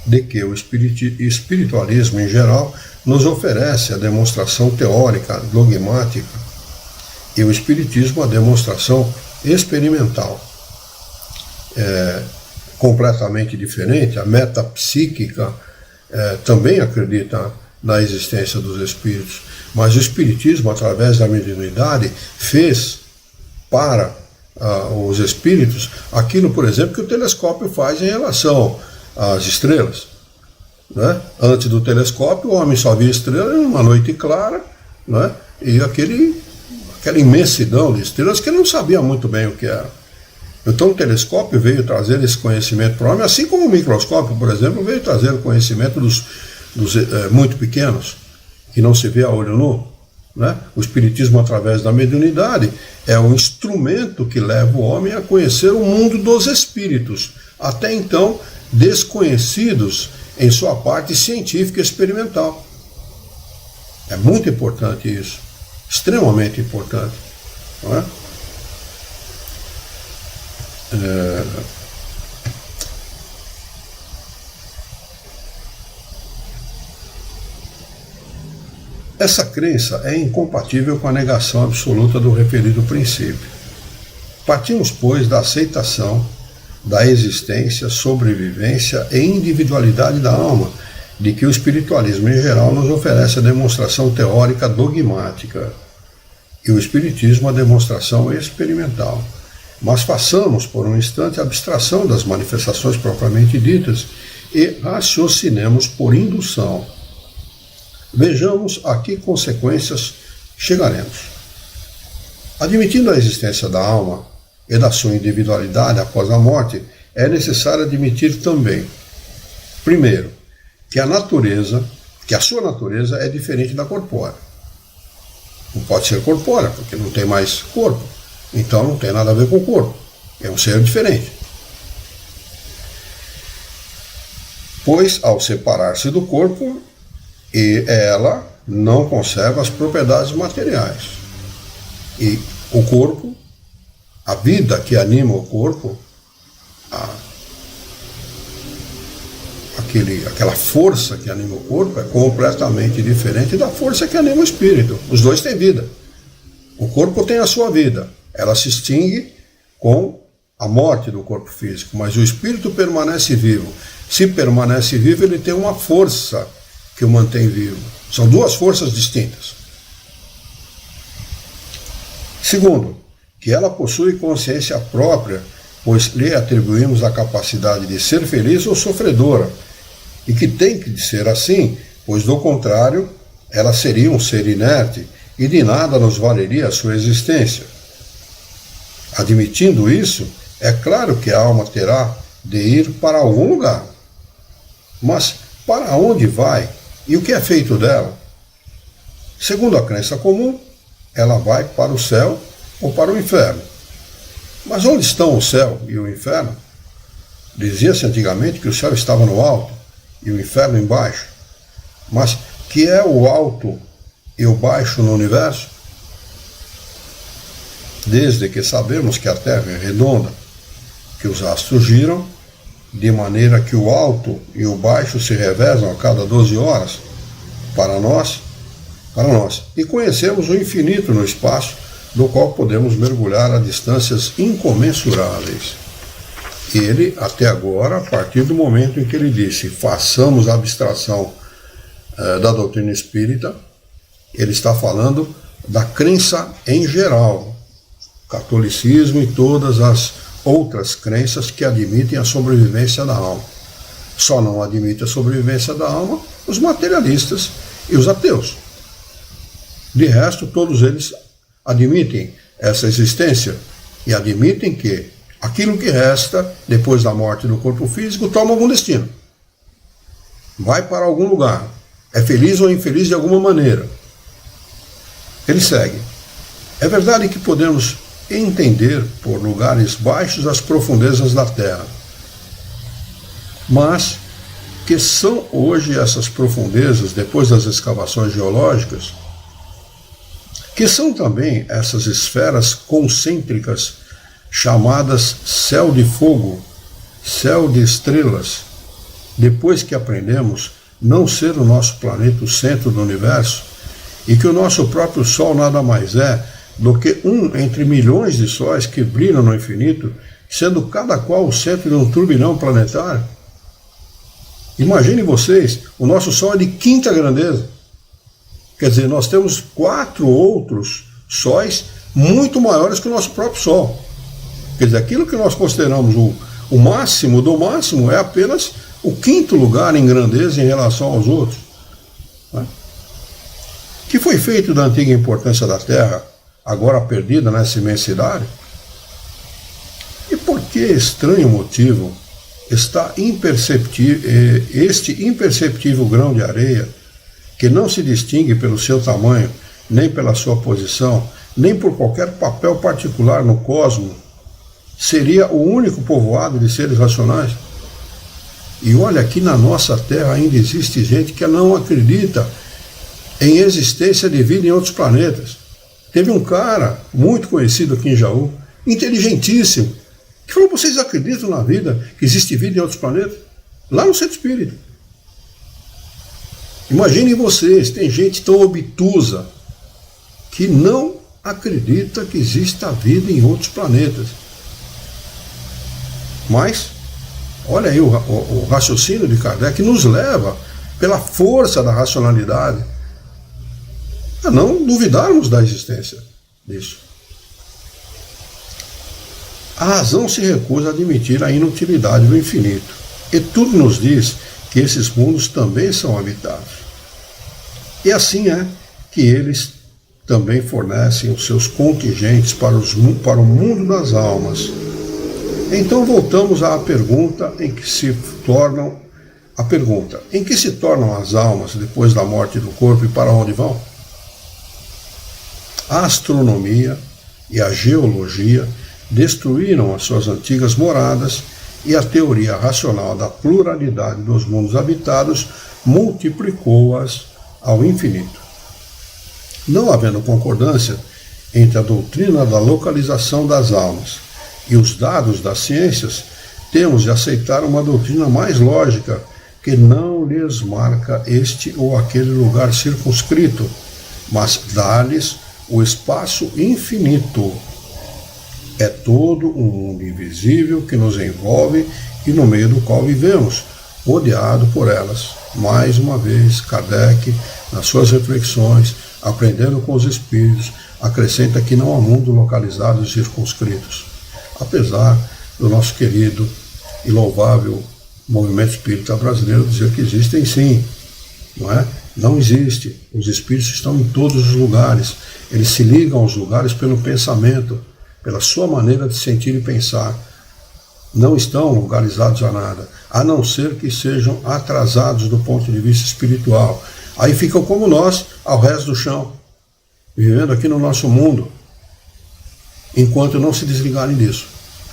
de que o espiritualismo em geral nos oferece a demonstração teórica dogmática e o espiritismo a demonstração experimental. Completamente diferente, a metapsíquica também acredita na existência dos espíritos, mas o espiritismo, através da mediunidade, fez para os espíritos aquilo, por exemplo, que o telescópio faz em relação às estrelas. Né? Antes do telescópio, o homem só via estrelas em uma noite clara, né? E aquela imensidão de estrelas que ele não sabia muito bem o que era. Então o telescópio veio trazer esse conhecimento para o homem, assim como o microscópio, por exemplo, veio trazer o conhecimento dos muito pequenos, que não se vê a olho nu. Né? O espiritismo, através da mediunidade, é um instrumento que leva o homem a conhecer o mundo dos espíritos, até então desconhecidos em sua parte científica e experimental. É muito importante isso, extremamente importante. Não é? Essa crença é incompatível com a negação absoluta do referido princípio. Partimos, pois, da aceitação da existência, sobrevivência e individualidade da alma, de que o espiritualismo em geral nos oferece a demonstração teórica dogmática e o espiritismo a demonstração experimental. Mas façamos por um instante a abstração das manifestações propriamente ditas e raciocinemos por indução. Vejamos a que consequências chegaremos. Admitindo a existência da alma e da sua individualidade após a morte, é necessário admitir também, primeiro, que a sua natureza é diferente da corpórea. Não pode ser corpórea, porque não tem mais corpo. Então não tem nada a ver com o corpo. É um ser diferente. Pois, ao separar-se do corpo, ela não conserva as propriedades materiais. E o corpo, a vida que anima o corpo, aquela força que anima o corpo é completamente diferente da força que anima o espírito. Os dois têm vida. O corpo tem a sua vida. Ela se extingue com a morte do corpo físico, mas o espírito permanece vivo. Se permanece vivo, ele tem uma força que o mantém vivo. São duas forças distintas. Segundo, que ela possui consciência própria, pois lhe atribuímos a capacidade de ser feliz ou sofredora, e que tem que ser assim, pois do contrário, ela seria um ser inerte e de nada nos valeria a sua existência. Admitindo isso, é claro que a alma terá de ir para algum lugar. Mas para onde vai e o que é feito dela? Segundo a crença comum, ela vai para o céu ou para o inferno. Mas onde estão o céu e o inferno? Dizia-se antigamente que o céu estava no alto e o inferno embaixo. Mas que é o alto e o baixo no universo? Desde que sabemos que a Terra é redonda, que os astros giram, de maneira que o alto e o baixo se revezam a cada 12 horas, para nós, e conhecemos o infinito no espaço, do qual podemos mergulhar a distâncias incomensuráveis. Ele, até agora, a partir do momento em que ele disse, façamos a abstração da doutrina espírita, ele está falando da crença em geral, catolicismo e todas as outras crenças que admitem a sobrevivência da alma. Só não admite a sobrevivência da alma os materialistas e os ateus. De resto, todos eles admitem essa existência e admitem que aquilo que resta depois da morte do corpo físico toma algum destino. Vai para algum lugar. É feliz ou infeliz de alguma maneira. Ele segue. É verdade que podemos entender por lugares baixos as profundezas da Terra. Mas que são hoje essas profundezas, depois das escavações geológicas, que são também essas esferas concêntricas chamadas céu de fogo, céu de estrelas, depois que aprendemos não ser o nosso planeta o centro do universo e que o nosso próprio Sol nada mais é do que um entre milhões de sóis que brilham no infinito, sendo cada qual o centro de um turbilhão planetário. Imaginem vocês, o nosso Sol é de quinta grandeza. Quer dizer, nós temos 4 outros sóis muito maiores que o nosso próprio Sol. Quer dizer, aquilo que nós consideramos o máximo do máximo é apenas o 5º lugar em grandeza em relação aos outros. Né? Que foi feito da antiga importância da Terra, agora perdida nessa imensidade? E por que estranho motivo está este imperceptível grão de areia, que não se distingue pelo seu tamanho, nem pela sua posição, nem por qualquer papel particular no cosmos, seria o único povoado de seres racionais? E olha, aqui na nossa Terra ainda existe gente que não acredita em existência de vida em outros planetas. Teve um cara muito conhecido aqui em Jaú, inteligentíssimo, que falou: vocês acreditam na vida, que existe vida em outros planetas? Lá no Centro Espírita. Imaginem vocês, tem gente tão obtusa que não acredita que exista vida em outros planetas. Mas, olha aí o raciocínio de Kardec nos leva, pela força da racionalidade, a não duvidarmos da existência disso. A razão se recusa a admitir a inutilidade do infinito, e tudo nos diz que esses mundos também são habitados. E assim é que eles também fornecem os seus contingentes para o mundo das almas. Então voltamos à pergunta em que se tornam as almas depois da morte do corpo e para onde vão? A astronomia e a geologia destruíram as suas antigas moradas e a teoria racional da pluralidade dos mundos habitados multiplicou-as ao infinito. Não havendo concordância entre a doutrina da localização das almas e os dados das ciências, temos de aceitar uma doutrina mais lógica que não lhes marca este ou aquele lugar circunscrito, mas dá-lhes o espaço infinito. É todo um mundo invisível que nos envolve e no meio do qual vivemos, rodeado por elas. Mais uma vez, Kardec, nas suas reflexões, aprendendo com os espíritos, acrescenta que não há mundo localizado e circunscritos. Apesar do nosso querido e louvável movimento espírita brasileiro dizer que existem sim, não é? Não existe. Os espíritos estão em todos os lugares. Eles se ligam aos lugares pelo pensamento, pela sua maneira de sentir e pensar. Não estão localizados a nada, a não ser que sejam atrasados do ponto de vista espiritual. Aí ficam como nós, ao resto do chão, vivendo aqui no nosso mundo, enquanto não se desligarem disso.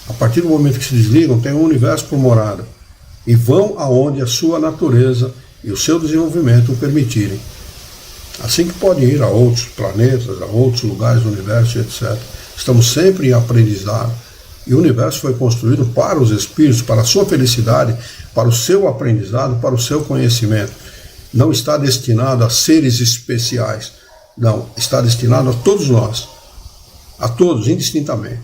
A partir do momento que se desligam, tem um universo por morada, e vão aonde a sua natureza e o seu desenvolvimento o permitirem. Assim que podem ir a outros planetas, a outros lugares do universo, etc. Estamos sempre em aprendizado. E o universo foi construído para os espíritos, para a sua felicidade, para o seu aprendizado, para o seu conhecimento. Não está destinado a seres especiais. Não, está destinado a todos nós. A todos, indistintamente.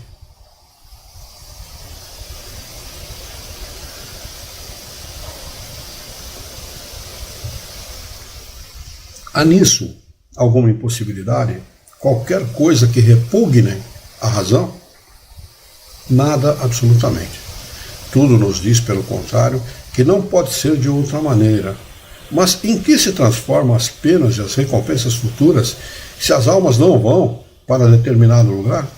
Há nisso alguma impossibilidade? Qualquer coisa que repugne a razão? Nada, absolutamente. Tudo nos diz, pelo contrário, que não pode ser de outra maneira. Mas em que se transformam as penas e as recompensas futuras se as almas não vão para determinado lugar?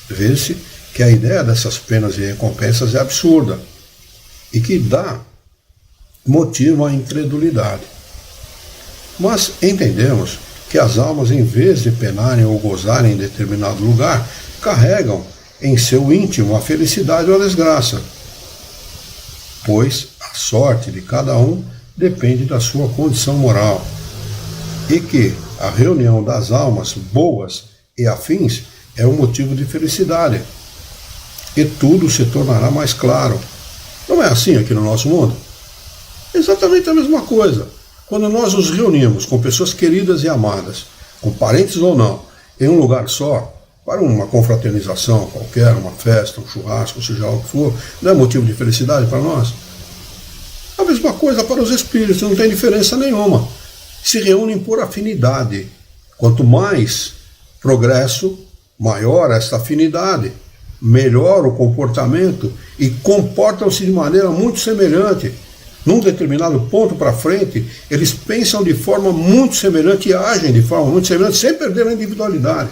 Vê-se que a ideia dessas penas e recompensas é absurda e que dá motivo à incredulidade. Mas entendemos que as almas, em vez de penarem ou gozarem em determinado lugar, carregam em seu íntimo a felicidade ou a desgraça, pois a sorte de cada um depende da sua condição moral, e que a reunião das almas boas e afins é um motivo de felicidade, e tudo se tornará mais claro. Não é assim aqui no nosso mundo? Exatamente a mesma coisa. Quando nós nos reunimos com pessoas queridas e amadas, com parentes ou não, em um lugar só, para uma confraternização qualquer, uma festa, um churrasco, seja lá o que for, não é motivo de felicidade para nós? A mesma coisa para os espíritos, não tem diferença nenhuma. Se reúnem por afinidade. Quanto mais progresso, maior esta afinidade, melhor o comportamento e comportam-se de maneira muito semelhante. Num determinado ponto para frente, eles pensam de forma muito semelhante e agem de forma muito semelhante, sem perder a individualidade.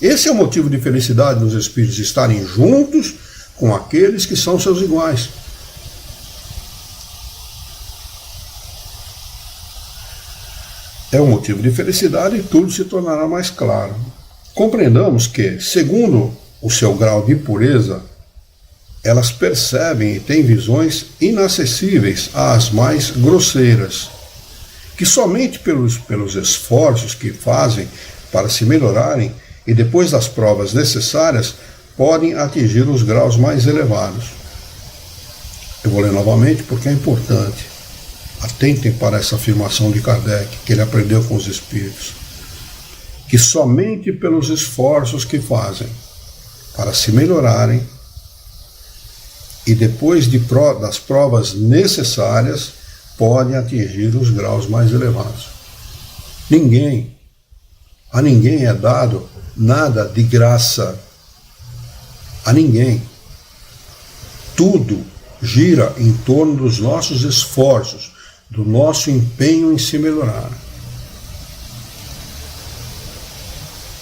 Esse é o motivo de felicidade dos espíritos, estarem juntos com aqueles que são seus iguais. É um motivo de felicidade e tudo se tornará mais claro. Compreendamos que, segundo o seu grau de pureza, elas percebem e têm visões inacessíveis às mais grosseiras, que somente pelos esforços que fazem para se melhorarem e depois das provas necessárias podem atingir os graus mais elevados. Eu vou ler novamente porque é importante. Atentem para essa afirmação de Kardec, que ele aprendeu com os espíritos, que somente pelos esforços que fazem para se melhorarem e depois das provas necessárias podem atingir os graus mais elevados. A ninguém é dado nada de graça. A ninguém. Tudo gira em torno dos nossos esforços, do nosso empenho em se melhorar.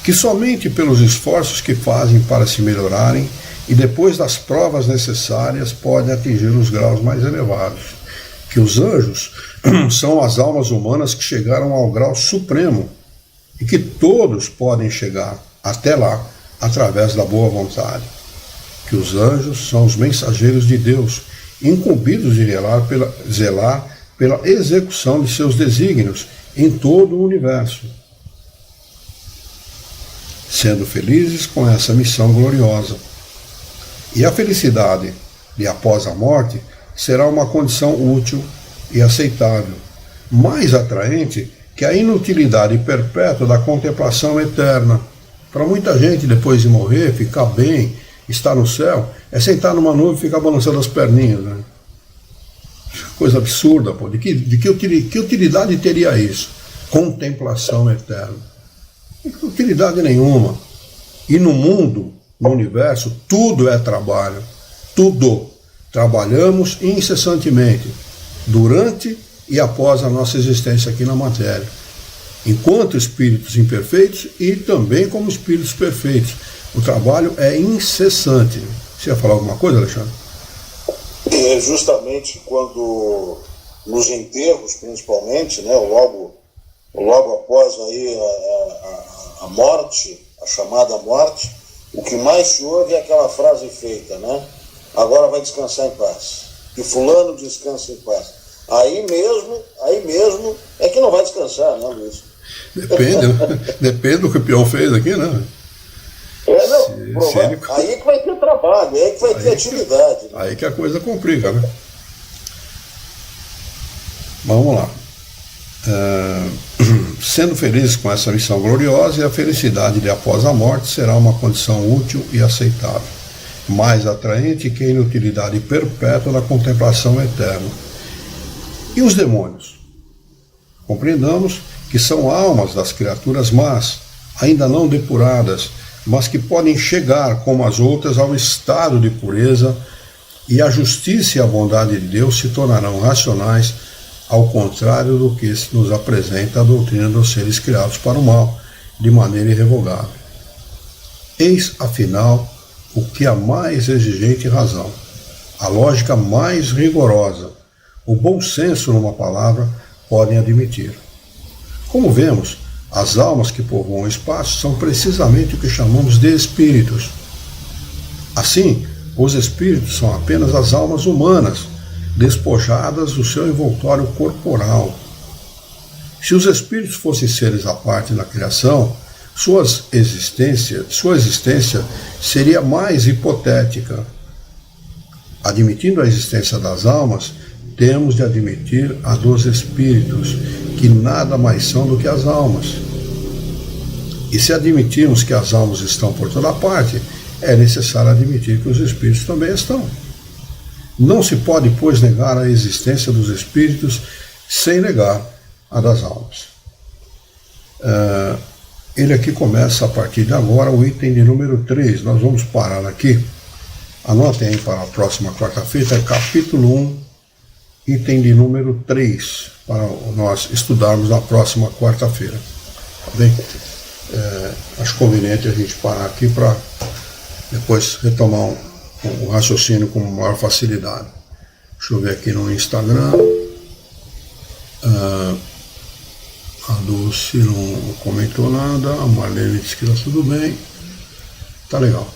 Que somente pelos esforços que fazem para se melhorarem e depois das provas necessárias podem atingir os graus mais elevados. Que os anjos são as almas humanas que chegaram ao grau supremo e que todos podem chegar até lá através da boa vontade. Que os anjos são os mensageiros de Deus, incumbidos de zelar pela execução de seus desígnios em todo o universo, sendo felizes com essa missão gloriosa. E a felicidade de após a morte será uma condição útil e aceitável, mais atraente que a inutilidade perpétua da contemplação eterna. Para muita gente, depois de morrer, ficar bem, estar no céu, é sentar numa nuvem e ficar balançando as perninhas, né? Coisa absurda, pô. De que utilidade teria isso? Contemplação eterna. Não tem utilidade nenhuma. E no mundo, no universo, tudo é trabalho. Tudo. Trabalhamos incessantemente, durante e após a nossa existência aqui na matéria, enquanto espíritos imperfeitos e também como espíritos perfeitos. O trabalho é incessante. Você ia falar alguma coisa, Alexandre? É justamente quando, nos enterros principalmente, né, logo após aí a morte, a chamada morte, o que mais se ouve é aquela frase feita, né? Agora vai descansar em paz. Que fulano descansa em paz. Aí mesmo é que não vai descansar, né, Luiz? Depende do que o peão fez aqui, né? Aí que vai ter trabalho, aí que vai ter atividade. Né? Aí que a coisa complica, né? Vamos lá. Sendo felizes com essa missão gloriosa, e a felicidade de após a morte será uma condição útil e aceitável, mais atraente que a inutilidade perpétua da contemplação eterna. E os demônios? Compreendamos que são almas das criaturas más, ainda não depuradas, mas que podem chegar, como as outras, ao estado de pureza, e a justiça e a bondade de Deus se tornarão racionais, ao contrário do que nos apresenta a doutrina dos seres criados para o mal, de maneira irrevogável. Eis, afinal, o que a mais exigente razão, a lógica mais rigorosa, o bom senso, numa palavra, podem admitir. Como vemos, as almas que povoam o espaço são precisamente o que chamamos de espíritos. Assim, os espíritos são apenas as almas humanas, despojadas do seu envoltório corporal. Se os espíritos fossem seres à parte na criação, sua existência seria mais hipotética. Admitindo a existência das almas, temos de admitir a dos espíritos, que nada mais são do que as almas. E se admitirmos que as almas estão por toda parte, é necessário admitir que os espíritos também estão. Não se pode, pois, negar a existência dos espíritos sem negar a das almas. Ele aqui começa, a partir de agora, o item de número 3. Nós vamos parar aqui. Anotem aí para a próxima quarta-feira, capítulo 1, item de número 3, para nós estudarmos na próxima quarta-feira. Tá bem? Acho conveniente a gente parar aqui para depois retomar o raciocínio com maior facilidade. Deixa eu ver aqui no Instagram. A Dulce não comentou nada, a Marlene disse que está tudo bem. Tá legal.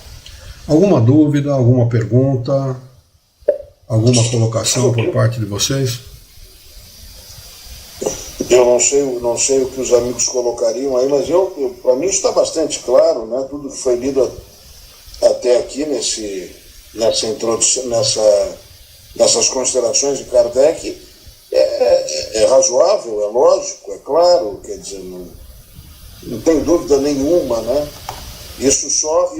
Alguma dúvida, alguma pergunta, alguma colocação por parte de vocês? Eu não sei o que os amigos colocariam aí, mas para mim está bastante claro, né? Tudo que foi lido até aqui nessa introdução, nessas considerações de Kardec é razoável, é lógico, é claro, quer dizer, não tem dúvida nenhuma, né? Isso só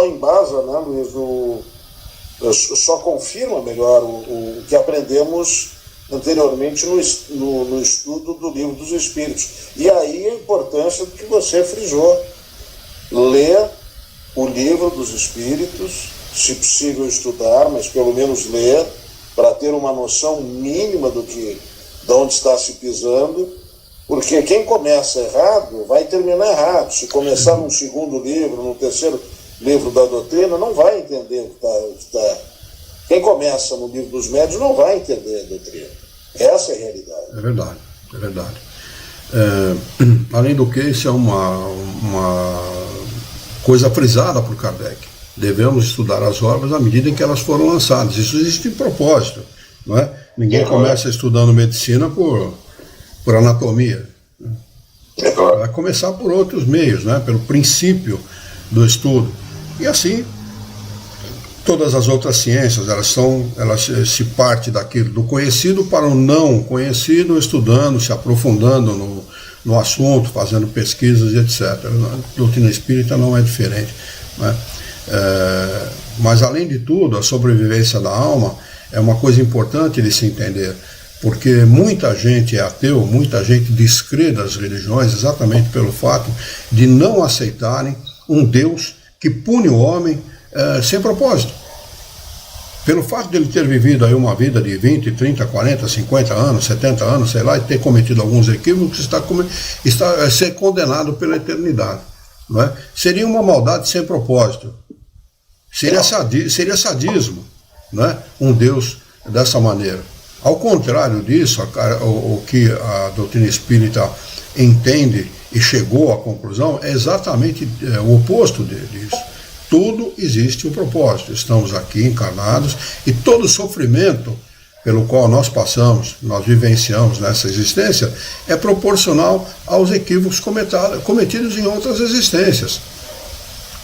embasa, né, Luiz, só confirma melhor o que aprendemos anteriormente no estudo do Livro dos Espíritos. E aí a importância do que você frisou, ler o Livro dos Espíritos, se possível estudar, mas pelo menos ler, para ter uma noção mínima de onde está se pisando, porque quem começa errado vai terminar errado. Se começar num segundo livro, num terceiro livro da doutrina, não vai entender o que está. Quem começa no Livro dos Médiuns não vai entender a doutrina. Essa é a realidade. É verdade, é verdade. Além do que, isso é uma coisa frisada por Kardec. Devemos estudar as obras à medida em que elas foram lançadas. Isso existe de propósito, não é? Ninguém começa estudando medicina por anatomia. Vai começar por outros meios, né? Pelo princípio do estudo. E assim, todas as outras ciências, elas se parte daquilo do conhecido para o não conhecido, estudando, se aprofundando no assunto, fazendo pesquisas, etc. A doutrina espírita não é diferente, né? Mas, além de tudo, a sobrevivência da alma é uma coisa importante de se entender, porque muita gente é ateu, muita gente descrê das religiões exatamente pelo fato de não aceitarem um Deus que pune o homem sem propósito. Pelo fato de ele ter vivido aí uma vida de 20, 30, 40, 50 anos, 70 anos, sei lá, e ter cometido alguns equívocos, está a ser condenado pela eternidade. Não é? Seria uma maldade sem propósito. Seria sadismo, não é? Um Deus dessa maneira. Ao contrário disso, o que a doutrina espírita entende e chegou à conclusão é exatamente o oposto disso. Tudo existe um propósito. Estamos aqui encarnados e todo sofrimento pelo qual nós passamos, nós vivenciamos nessa existência, é proporcional aos equívocos cometidos em outras existências.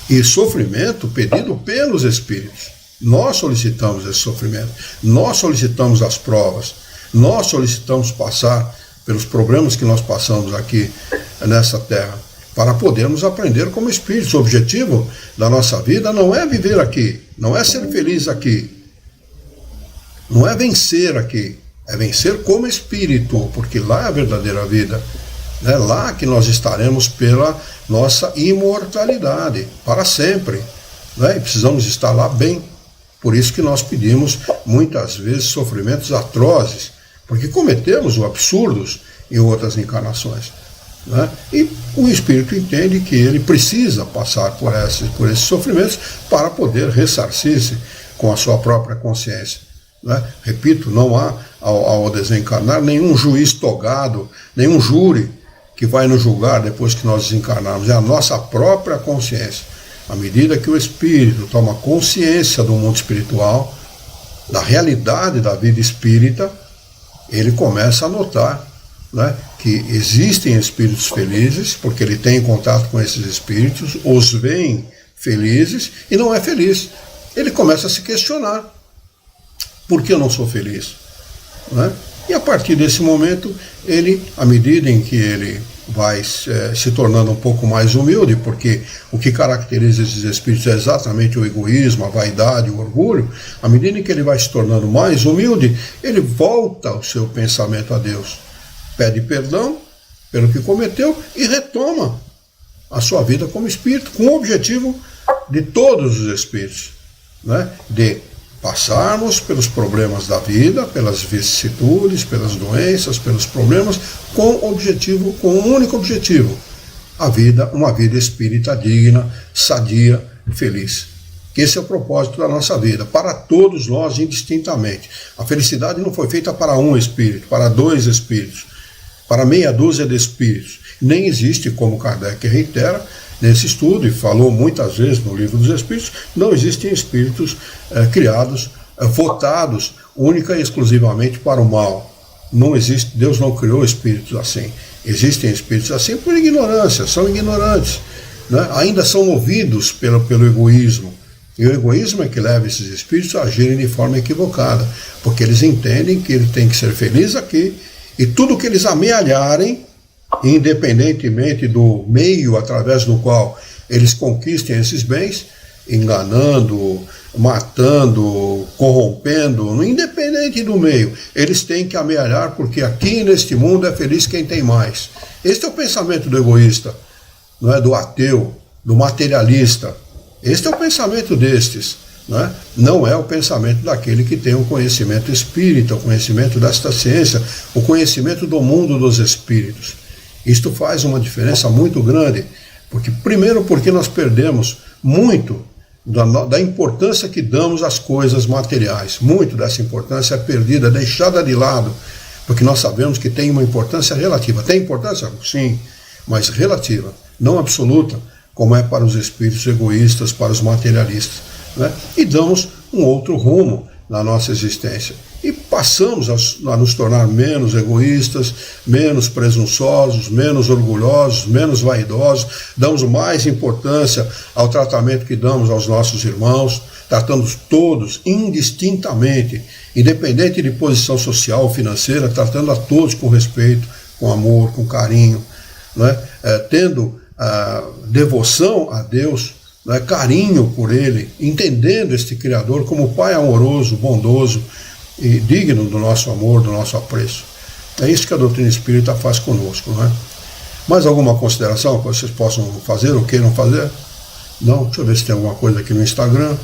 E sofrimento pedido pelos espíritos. Nós solicitamos esse sofrimento, nós solicitamos as provas, nós solicitamos passar pelos problemas que nós passamos aqui nessa terra, para podermos aprender como espíritos. O objetivo da nossa vida não é viver aqui, não é ser feliz aqui, não é vencer aqui, é vencer como espírito, porque lá é a verdadeira vida. É lá que nós estaremos pela nossa imortalidade, para sempre. Né? E precisamos estar lá bem. Por isso que nós pedimos, muitas vezes, sofrimentos atrozes, porque cometemos absurdos em outras encarnações. Né? E o espírito entende que ele precisa passar por esses sofrimentos para poder ressarcir-se com a sua própria consciência. Né? Repito, não há, ao desencarnar, nenhum juiz togado, nenhum júri que vai nos julgar depois que nós desencarnarmos. É a nossa própria consciência. À medida que o espírito toma consciência do mundo espiritual, da realidade da vida espírita, ele começa a notar, né, que existem espíritos felizes, porque ele tem contato com esses espíritos, os veem felizes e não é feliz. Ele começa a se questionar: por que eu não sou feliz? Né? E a partir desse momento, ele, à medida em que ele vai se tornando um pouco mais humilde, porque o que caracteriza esses espíritos é exatamente o egoísmo, a vaidade, o orgulho, à medida em que ele vai se tornando mais humilde, ele volta o seu pensamento a Deus, pede perdão pelo que cometeu e retoma a sua vida como espírito, com o objetivo de todos os espíritos, né? De passarmos pelos problemas da vida, pelas vicissitudes, pelas doenças, pelos problemas, com um único objetivo: uma vida espírita digna, sadia, feliz. Esse é o propósito da nossa vida, para todos nós indistintamente. A felicidade não foi feita para um espírito, para dois espíritos, para meia dúzia de espíritos. Nem existe, como Kardec reitera nesse estudo, e falou muitas vezes no Livro dos Espíritos, não existem espíritos criados, votados única e exclusivamente para o mal. Não existe, Deus não criou espíritos assim. Existem espíritos assim por ignorância, são ignorantes, né? Ainda são movidos pelo egoísmo. E o egoísmo é que leva esses espíritos a agirem de forma equivocada, porque eles entendem que ele tem que ser feliz aqui, e tudo que eles amealharem, independentemente do meio através do qual eles conquistem esses bens, enganando, matando, corrompendo, independente do meio, eles têm que amealhar, porque aqui neste mundo é feliz quem tem mais. Este é o pensamento do egoísta, não é? Do ateu, do materialista. Este é o pensamento destes, não é? Não é o pensamento daquele que tem o conhecimento espírita, o conhecimento desta ciência, o conhecimento do mundo dos espíritos. Isto faz uma diferença muito grande, porque nós perdemos muito da importância que damos às coisas materiais. Muito dessa importância é perdida, deixada de lado, porque nós sabemos que tem uma importância relativa. Tem importância? Sim, mas relativa, não absoluta, como é para os espíritos egoístas, para os materialistas, né? E damos um outro rumo na nossa existência. E passamos a nos tornar menos egoístas, menos presunçosos, menos orgulhosos, menos vaidosos, damos mais importância ao tratamento que damos aos nossos irmãos, tratando todos indistintamente, independente de posição social ou financeira, tratando a todos com respeito, com amor, com carinho, não é? Tendo devoção a Deus, não é? Carinho por Ele, entendendo este Criador como Pai amoroso, bondoso e digno do nosso amor, do nosso apreço. É isso que a doutrina espírita faz conosco, não é? Mais alguma consideração que vocês possam fazer ou queiram fazer? Não? Deixa eu ver se tem alguma coisa aqui no Instagram.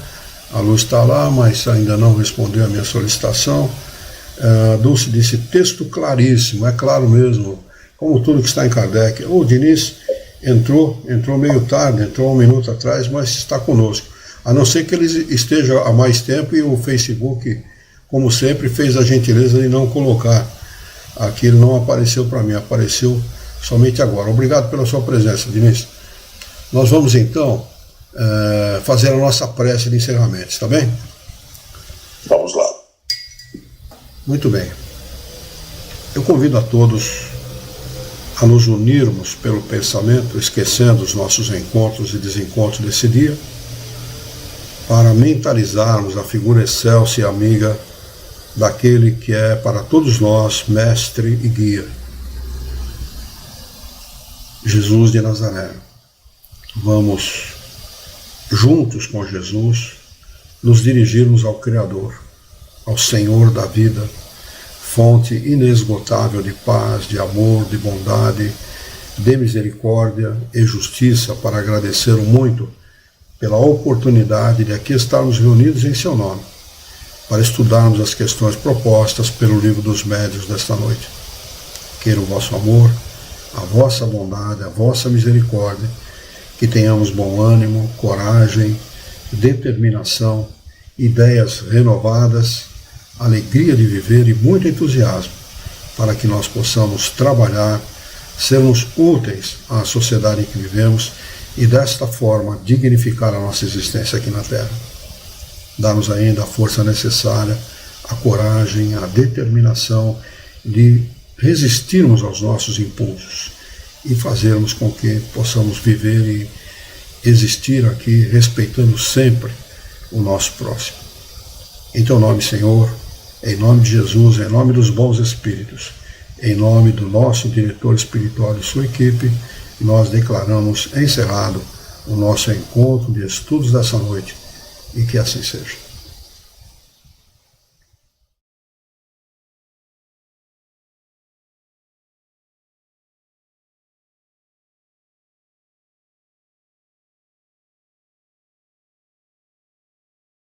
A Luz está lá, mas ainda não respondeu a minha solicitação. Dulce disse, texto claríssimo, é claro mesmo, como tudo que está em Kardec. O Diniz entrou meio tarde, entrou 1 minuto atrás, mas está conosco. A não ser que ele esteja há mais tempo e o Facebook, como sempre, fez a gentileza de não colocar. Aqui ele não apareceu para mim, apareceu somente agora. Obrigado pela sua presença, Diniz. Nós vamos então fazer a nossa prece de encerramento, está bem? Vamos lá. Muito bem. Eu convido a todos a nos unirmos pelo pensamento, esquecendo os nossos encontros e desencontros desse dia, para mentalizarmos a figura excelsa e amiga daquele que é para todos nós mestre e guia, Jesus de Nazaré. Vamos, juntos com Jesus, nos dirigirmos ao Criador, ao Senhor da vida, fonte inesgotável de paz, de amor, de bondade, de misericórdia e justiça, para agradecer muito pela oportunidade de aqui estarmos reunidos em seu nome, para estudarmos as questões propostas pelo Livro dos Médiuns desta noite. Queira o vosso amor, a vossa bondade, a vossa misericórdia, que tenhamos bom ânimo, coragem, determinação, ideias renovadas, alegria de viver e muito entusiasmo, para que nós possamos trabalhar, sermos úteis à sociedade em que vivemos e desta forma dignificar a nossa existência aqui na Terra. Dar-nos ainda a força necessária, a coragem, a determinação de resistirmos aos nossos impulsos e fazermos com que possamos viver e existir aqui respeitando sempre o nosso próximo. Em teu nome, Senhor, em nome de Jesus, em nome dos bons espíritos, em nome do nosso diretor espiritual e sua equipe, nós declaramos encerrado o nosso encontro de estudos dessa noite, e que assim seja.